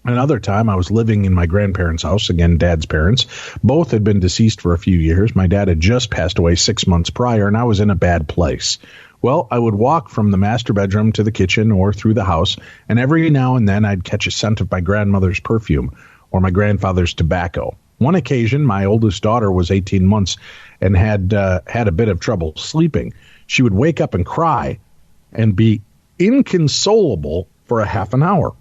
Another time, I was living in my grandparents' house, again, Dad's parents. Both had been deceased for a few years. My dad had just passed away 6 months prior, and I was in a bad place. Well, I would walk from the master bedroom to the kitchen or through the house, and every now and then I'd catch a scent of my grandmother's perfume or my grandfather's tobacco. One occasion, my oldest daughter was 18 months and had a bit of trouble sleeping. She would wake up and cry and be inconsolable for a half an hour.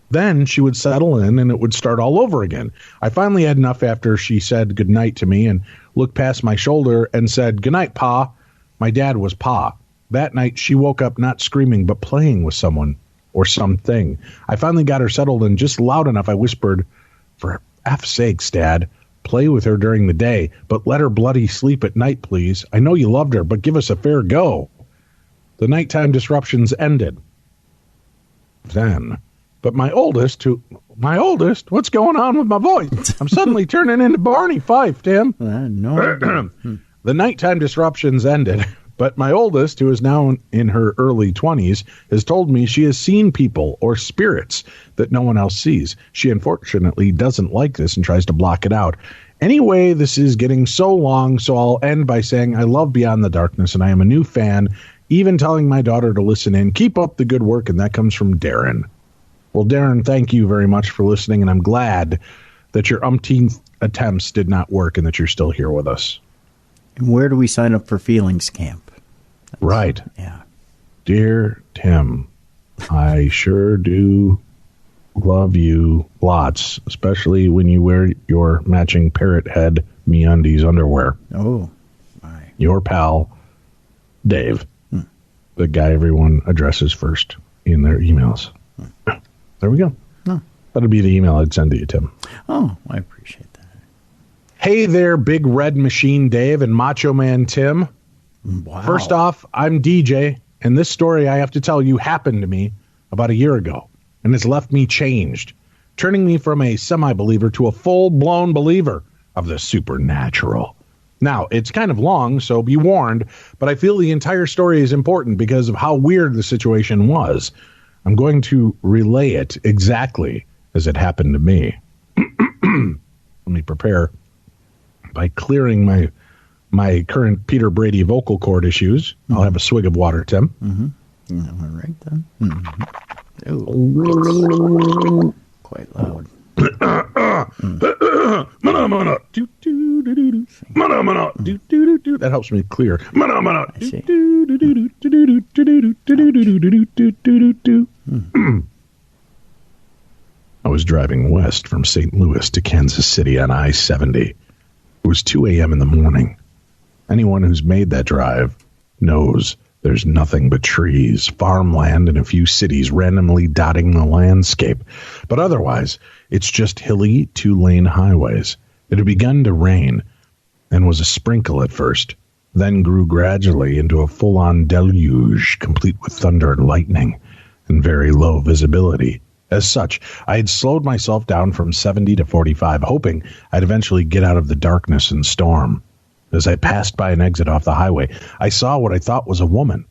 Then she would settle in and it would start all over again. I finally had enough after she said goodnight to me and looked past my shoulder and said, "Goodnight, Pa." My dad was Pa. That night she woke up not screaming but playing with someone or something. I finally got her settled and just loud enough I whispered, "For F's sakes, Dad, play with her during the day, but let her bloody sleep at night, please. I know you loved her, but give us a fair go." The nighttime disruptions ended. Then, but my oldest, what's going on with my voice? I'm suddenly turning into Barney Fife, Tim. No. The nighttime disruptions ended, but my oldest, who is now in her early 20s, has told me she has seen people or spirits that no one else sees. She unfortunately doesn't like this and tries to block it out. Anyway, this is getting so long, so I'll end by saying I love Beyond the Darkness, and I am a new fan, even telling my daughter to listen in. Keep up the good work, and that comes from Darren. Well, Darren, thank you very much for listening, and I'm glad that your umpteenth attempts did not work and that you're still here with us. And where do we sign up for Feelings Camp? Right. Yeah. Dear Tim, I sure do love you lots, especially when you wear your matching parrot head MeUndies underwear. Oh, my. Your pal, Dave, the guy everyone addresses first in their emails. There we go. Oh. That'll be the email I'd send to you, Tim. Oh, I appreciate that. Hey there, Big Red Machine Dave and Macho Man Tim. Wow. First off, I'm DJ, and this story I have to tell you happened to me about a year ago, and it's left me changed, turning me from a semi-believer to a full-blown believer of the supernatural. Now, it's kind of long, so be warned, but I feel the entire story is important because of how weird the situation was. I'm going to relay it exactly as it happened to me. Let me prepare by clearing my current Peter Brady vocal cord issues. I'll have a swig of water, Tim. All right, then. Ooh. Quite loud. That helps me clear. I was driving west from St. Louis to Kansas City on I-70. It was 2 a.m. in the morning. Anyone who's made that drive knows there's nothing but trees, farmland, and a few cities randomly dotting the landscape. But otherwise, it's just hilly, two-lane highways. It had begun to rain and was a sprinkle at first, then grew gradually into a full-on deluge, complete with thunder and lightning and very low visibility. As such, I had slowed myself down from 70 to 45, hoping I'd eventually get out of the darkness and storm. As I passed by an exit off the highway, I saw what I thought was a woman.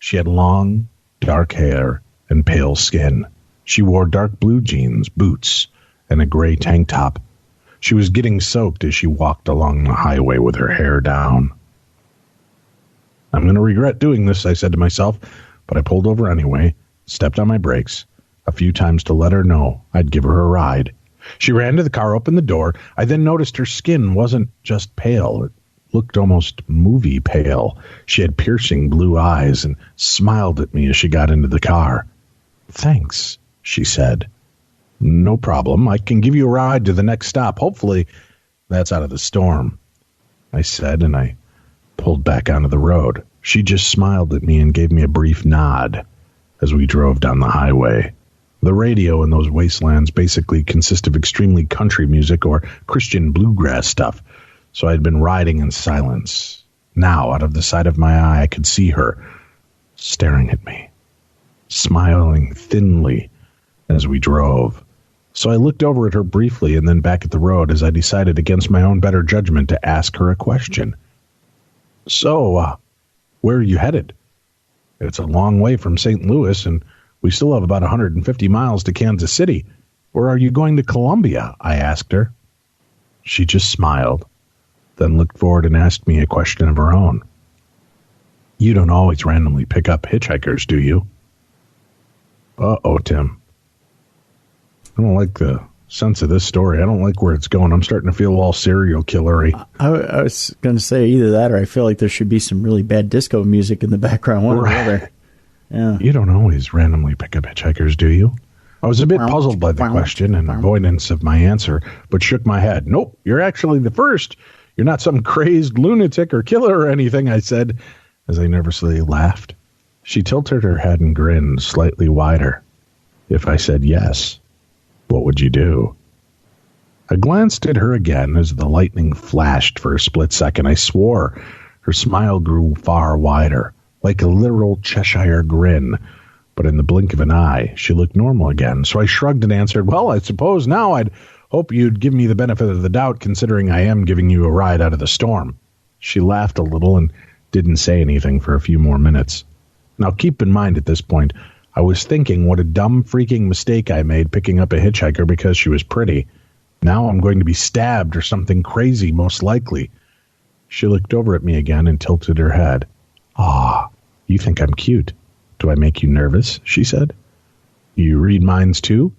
She had long, dark hair and pale skin. She wore dark blue jeans, boots, and a gray tank top. She was getting soaked as she walked along the highway with her hair down. I'm going to regret doing this, I said to myself, but I pulled over anyway, stepped on my brakes a few times to let her know I'd give her a ride. She ran to the car, opened the door. I then noticed her skin wasn't just pale. It looked almost movie pale. She had piercing blue eyes and smiled at me as she got into the car. "Thanks," she said. "No problem. I can give you a ride to the next stop. Hopefully that's out of the storm," I said, and I pulled back onto the road. She just smiled at me and gave me a brief nod as we drove down the highway. The radio in those wastelands basically consist of extremely country music or Christian bluegrass stuff, so I'd been riding in silence. Now, out of the side of my eye, I could see her staring at me, smiling thinly as we drove. So I looked over at her briefly and then back at the road as I decided against my own better judgment to ask her a question. So, where are you headed? It's a long way from St. Louis, and we still have about 150 miles to Kansas City. Or are you going to Columbia? I asked her. She just smiled, then looked forward and asked me a question of her own. You don't always randomly pick up hitchhikers, do you? Uh-oh, Tim. I don't like the sense of this story. I don't like where it's going. I'm starting to feel all serial killery. I was going to say either that or I feel like there should be some really bad disco music in the background. One or the other. Yeah. You don't always randomly pick up hitchhikers, do you? I was a bit puzzled by the question and avoidance of my answer, but shook my head. Nope, you're actually the first. You're not some crazed lunatic or killer or anything, I said, as I nervously laughed. She tilted her head and grinned slightly wider. If I said yes, what would you do? I glanced at her again as the lightning flashed for a split second. I swore her smile grew far wider, like a literal Cheshire grin. But in the blink of an eye, she looked normal again. So I shrugged and answered, well, I suppose now I'd hope you'd give me the benefit of the doubt, considering I am giving you a ride out of the storm. She laughed a little and didn't say anything for a few more minutes. Now, keep in mind at this point, I was thinking what a dumb freaking mistake I made picking up a hitchhiker because she was pretty. Now I'm going to be stabbed or something crazy, most likely. She looked over at me again and tilted her head. Ah, you think I'm cute. Do I make you nervous? She said. You read minds too?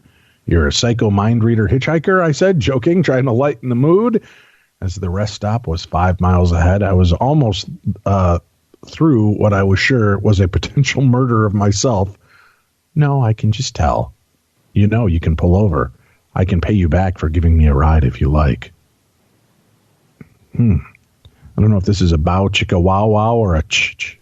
You're a psycho mind reader hitchhiker, I said, joking, trying to lighten the mood. As the rest stop was 5 miles ahead, I was almost through what I was sure was a potential murder of myself. No, I can just tell. You know you can pull over. I can pay you back for giving me a ride if you like. I don't know if this is a bow chicka wow wow or a ch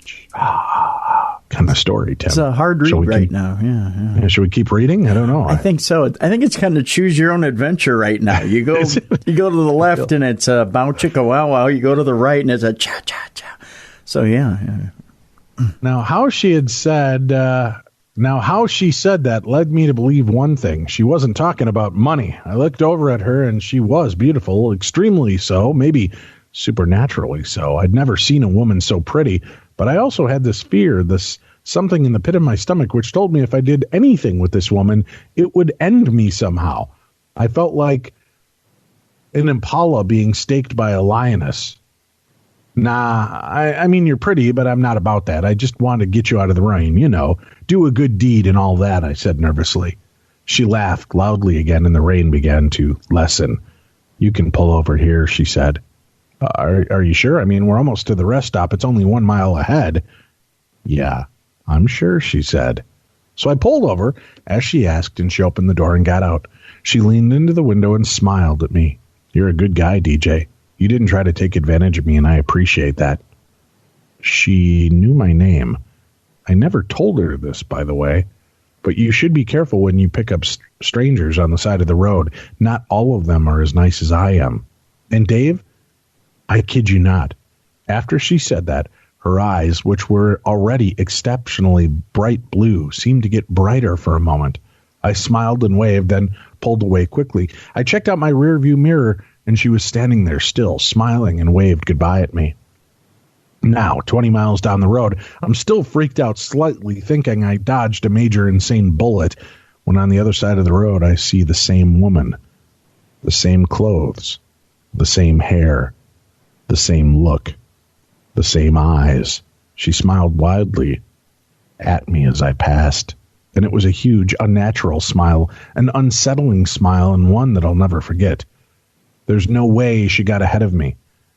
kind of story, Tim. It's a hard read right now. Yeah. Should we keep reading? I don't know. I think so. I think it's kind of choose your own adventure right now. You go to the left and it's a bow chicka wow wow. You go to the right and it's a cha cha cha. So yeah. Now how she said that led me to believe one thing. She wasn't talking about money. I looked over at her and she was beautiful, extremely so, maybe supernaturally so. I'd never seen a woman so pretty, but I also had this fear, this something in the pit of my stomach, which told me if I did anything with this woman, it would end me somehow. I felt like an impala being staked by a lioness. Nah, I mean, you're pretty, but I'm not about that. I just want to get you out of the rain, do a good deed and all that, I said nervously. She laughed loudly again and the rain began to lessen. You can pull over here, she said. Are you sure? I mean, we're almost to the rest stop. It's only 1 mile ahead. Yeah, I'm sure, she said. So I pulled over, as she asked, and she opened the door and got out. She leaned into the window and smiled at me. You're a good guy, DJ. You didn't try to take advantage of me, and I appreciate that. She knew my name. I never told her this, by the way, but you should be careful when you pick up strangers on the side of the road. Not all of them are as nice as I am. And Dave, I kid you not, after she said that, her eyes, which were already exceptionally bright blue, seemed to get brighter for a moment. I smiled and waved, then pulled away quickly. I checked out my rearview mirror, and she was standing there still, smiling, and waved goodbye at me. Now, 20 miles down the road, I'm still freaked out slightly, thinking I dodged a major insane bullet, when on the other side of the road I see the same woman, the same clothes, the same hair, the same look, the same eyes. She smiled wildly at me as I passed, and it was a huge, unnatural smile, an unsettling smile, and one that I'll never forget. There's no way she got ahead of me,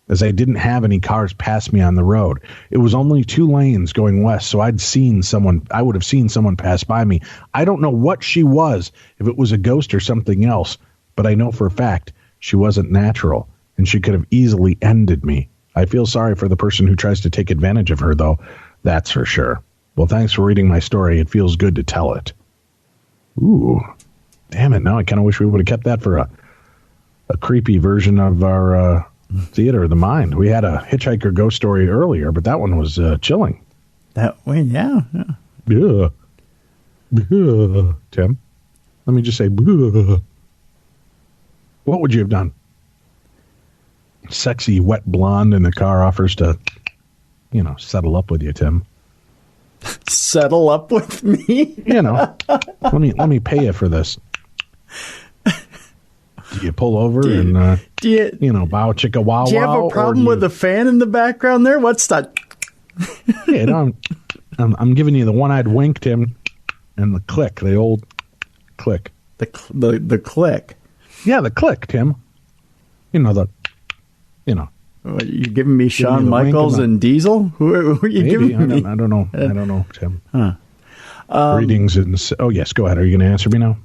as I didn't have any cars pass me on the road. It was only 2 lanes going west, so I would have seen someone pass by me. I don't know what she was, if it was a ghost or something else, but I know for a fact she wasn't natural, and she could have easily ended me. I feel sorry for the person who tries to take advantage of her, though. That's for sure. Well, thanks for reading my story. It feels good to tell it. Ooh, damn it. Now I kind of wish we would have kept that for a creepy version of our theater of the mind. We had a hitchhiker ghost story earlier, but that one was chilling. That way, yeah. Yeah. Tim, let me just say, what would you have done? Sexy, wet blonde in the car offers to settle up with you, Tim. Settle up with me? Let me pay you for this. Do you pull over bow chicka wow wow? Do you have a problem with the fan in the background there? What's that? Yeah, I'm giving you the one-eyed wink, Tim, and the click, the old click. The click. Yeah, the click, Tim. What, you giving me Shawn Michaels and Diesel? Who are you giving me? I don't know, Tim. Huh. Greetings and yes, go ahead. Are you going to answer me now?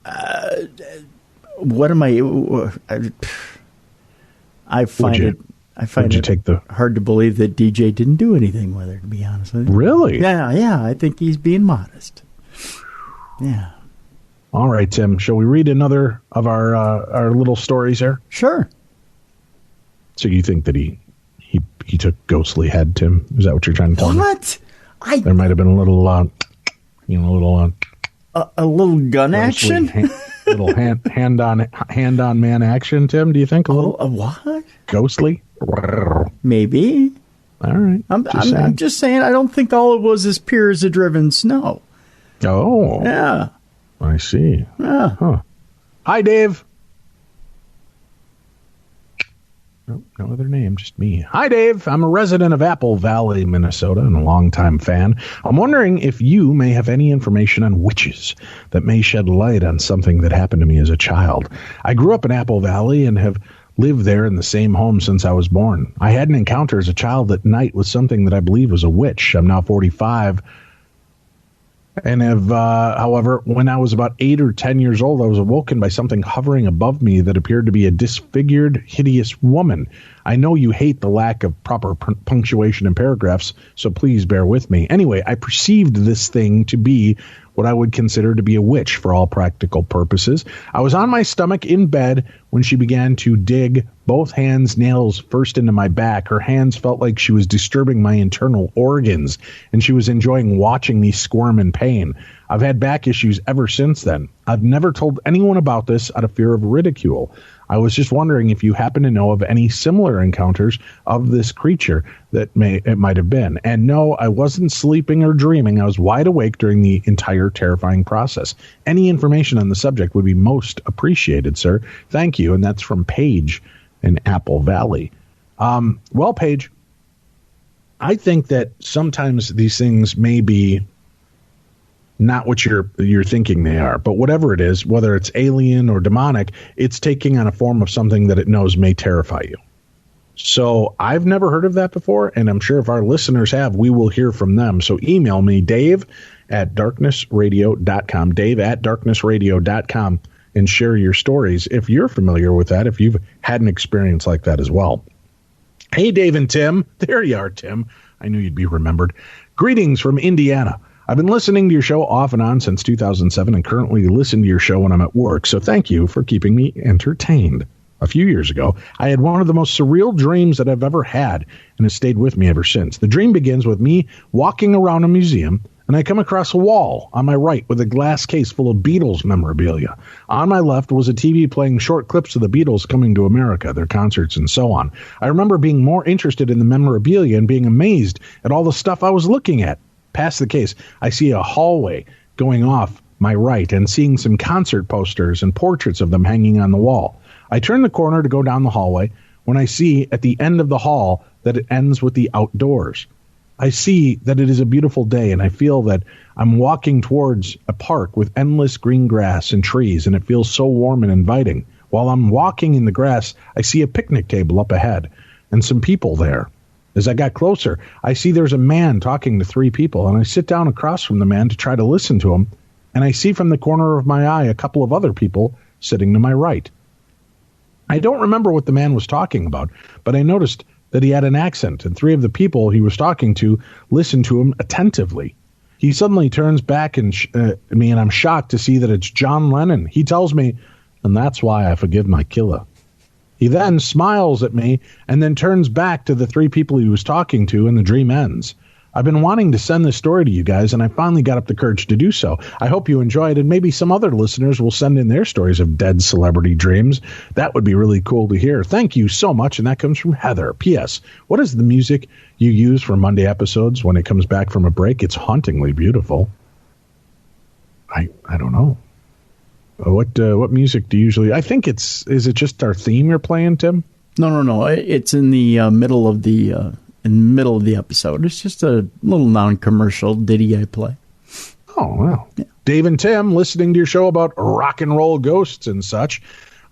What am I find it hard to believe that DJ didn't do anything with her, to be honest with you. Really? Yeah. I think he's being modest. Yeah. All right, Tim. Shall we read another of our little stories here? Sure. So you think that he took ghostly head, Tim? Is that what you're trying to tell me? What? There might have been a little a little gun action, little hand on man action, Tim. Do you think a little what? Ghostly? Maybe. All right. I'm just saying. I don't think all it was as pure as a driven snow. Oh. Yeah. I see. Yeah. Huh. Hi, Dave. No other name, just me. Hi, Dave. I'm a resident of Apple Valley, Minnesota, and a longtime fan. I'm wondering if you may have any information on witches that may shed light on something that happened to me as a child. I grew up in Apple Valley and have lived there in the same home since I was born. I had an encounter as a child at night with something that I believe was a witch. I'm now 45. And however, when I was about 8 or 10 years old, I was awoken by something hovering above me that appeared to be a disfigured, hideous woman. I know you hate the lack of proper punctuation in paragraphs, so please bear with me. Anyway, I perceived this thing to be what I would consider to be a witch for all practical purposes. I was on my stomach in bed when she began to dig both hands' nails first into my back. Her hands felt like she was disturbing my internal organs, and she was enjoying watching me squirm in pain. I've had back issues ever since then. I've never told anyone about this out of fear of ridicule. I was just wondering if you happen to know of any similar encounters of this creature that it might have been. And no, I wasn't sleeping or dreaming. I was wide awake during the entire terrifying process. Any information on the subject would be most appreciated, sir. Thank you. And that's from Paige in Apple Valley. Well, Paige, I think that sometimes these things may be not what you're thinking they are, but whatever it is, whether it's alien or demonic, it's taking on a form of something that it knows may terrify you. So I've never heard of that before, and I'm sure if our listeners have, we will hear from them. So email me, Dave@darknessradio.com, Dave@darknessradio.com, and share your stories if you're familiar with that, if you've had an experience like that as well. Hey, Dave and Tim. There you are, Tim. I knew you'd be remembered. Greetings from Indiana. I've been listening to your show off and on since 2007 and currently listen to your show when I'm at work, so thank you for keeping me entertained. A few years ago, I had one of the most surreal dreams that I've ever had, and has stayed with me ever since. The dream begins with me walking around a museum, and I come across a wall on my right with a glass case full of Beatles memorabilia. On my left was a TV playing short clips of the Beatles coming to America, their concerts, and so on. I remember being more interested in the memorabilia and being amazed at all the stuff I was looking at. Past the case, I see a hallway going off my right and seeing some concert posters and portraits of them hanging on the wall. I turn the corner to go down the hallway when I see at the end of the hall that it ends with the outdoors. I see that it is a beautiful day, and I feel that I'm walking towards a park with endless green grass and trees, and it feels so warm and inviting. While I'm walking in the grass, I see a picnic table up ahead and some people there. As I got closer, I see there's a man talking to 3 people, and I sit down across from the man to try to listen to him, and I see from the corner of my eye a couple of other people sitting to my right. I don't remember what the man was talking about, but I noticed that he had an accent, and 3 of the people he was talking to listened to him attentively. He suddenly turns back at me, and I'm shocked to see that it's John Lennon. He tells me, and that's why I forgive my killer. He then smiles at me and then turns back to the 3 people he was talking to, and the dream ends. I've been wanting to send this story to you guys, and I finally got up the courage to do so. I hope you enjoyed, and maybe some other listeners will send in their stories of dead celebrity dreams. That would be really cool to hear. Thank you so much, and that comes from Heather. P.S. What is the music you use for Monday episodes when it comes back from a break? It's hauntingly beautiful. I don't know. What music do you usually... I think is it just our theme you're playing, Tim? No. It's in the middle of the episode. It's just a little non-commercial ditty I play. Oh, wow. Yeah. Dave and Tim, listening to your show about rock and roll ghosts and such,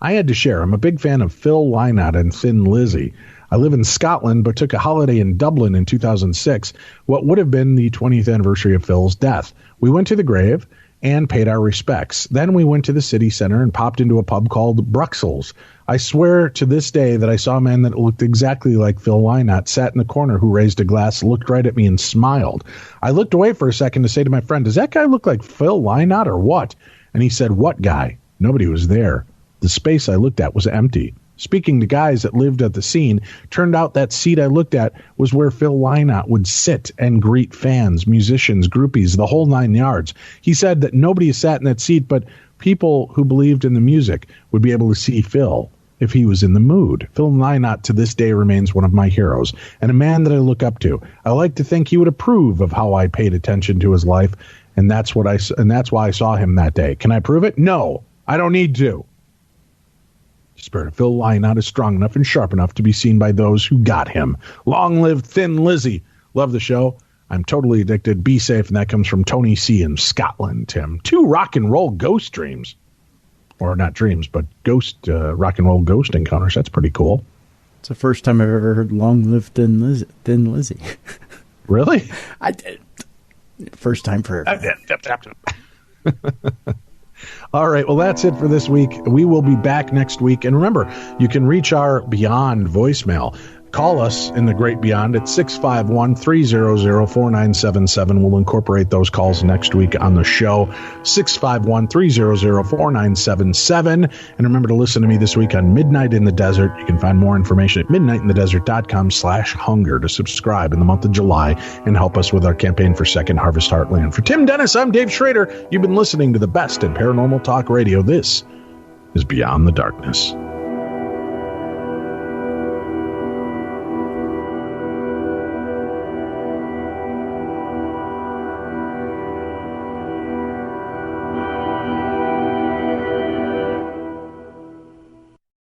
I had to share. I'm a big fan of Phil Lynott and Thin Lizzy. I live in Scotland, but took a holiday in Dublin in 2006, what would have been the 20th anniversary of Phil's death. We went to the grave and paid our respects. Then we went to the city center and popped into a pub called Bruxelles. I swear to this day that I saw a man that looked exactly like Phil Lynott, sat in the corner, who raised a glass, looked right at me, and smiled. I looked away for a second to say to my friend, does that guy look like Phil Lynott or what? And he said, what guy? Nobody was there. The space I looked at was empty. Speaking to guys that lived at the scene, turned out that seat I looked at was where Phil Lynott would sit and greet fans, musicians, groupies, the whole 9 yards. He said that nobody sat in that seat, but people who believed in the music would be able to see Phil if he was in the mood. Phil Lynott to this day remains one of my heroes and a man that I look up to. I like to think he would approve of how I paid attention to his life, and that's why I saw him that day. Can I prove it? No, I don't need to. The spirit of Phil Lynott is strong enough and sharp enough to be seen by those who got him. Long live Thin Lizzy. Love the show. I'm totally addicted. Be safe. And that comes from Tony C. in Scotland, Tim. 2 rock and roll ghost dreams. Or not dreams, but rock and roll ghost encounters. That's pretty cool. It's the first time I've ever heard Long Live Thin Lizzy. Really? I did. First time for everything. All right, well, that's it for this week. We will be back next week. And remember, you can reach our Beyond voicemail. Call us in the Great Beyond at 651-300-4977. We'll incorporate those calls next week on the show. 651-300-4977. And remember to listen to me this week on Midnight in the Desert. You can find more information at midnightinthedesert.com/hunger to subscribe in the month of July and help us with our campaign for Second Harvest Heartland. For Tim Dennis, I'm Dave Schrader. You've been listening to the best in paranormal talk radio. This is Beyond the Darkness.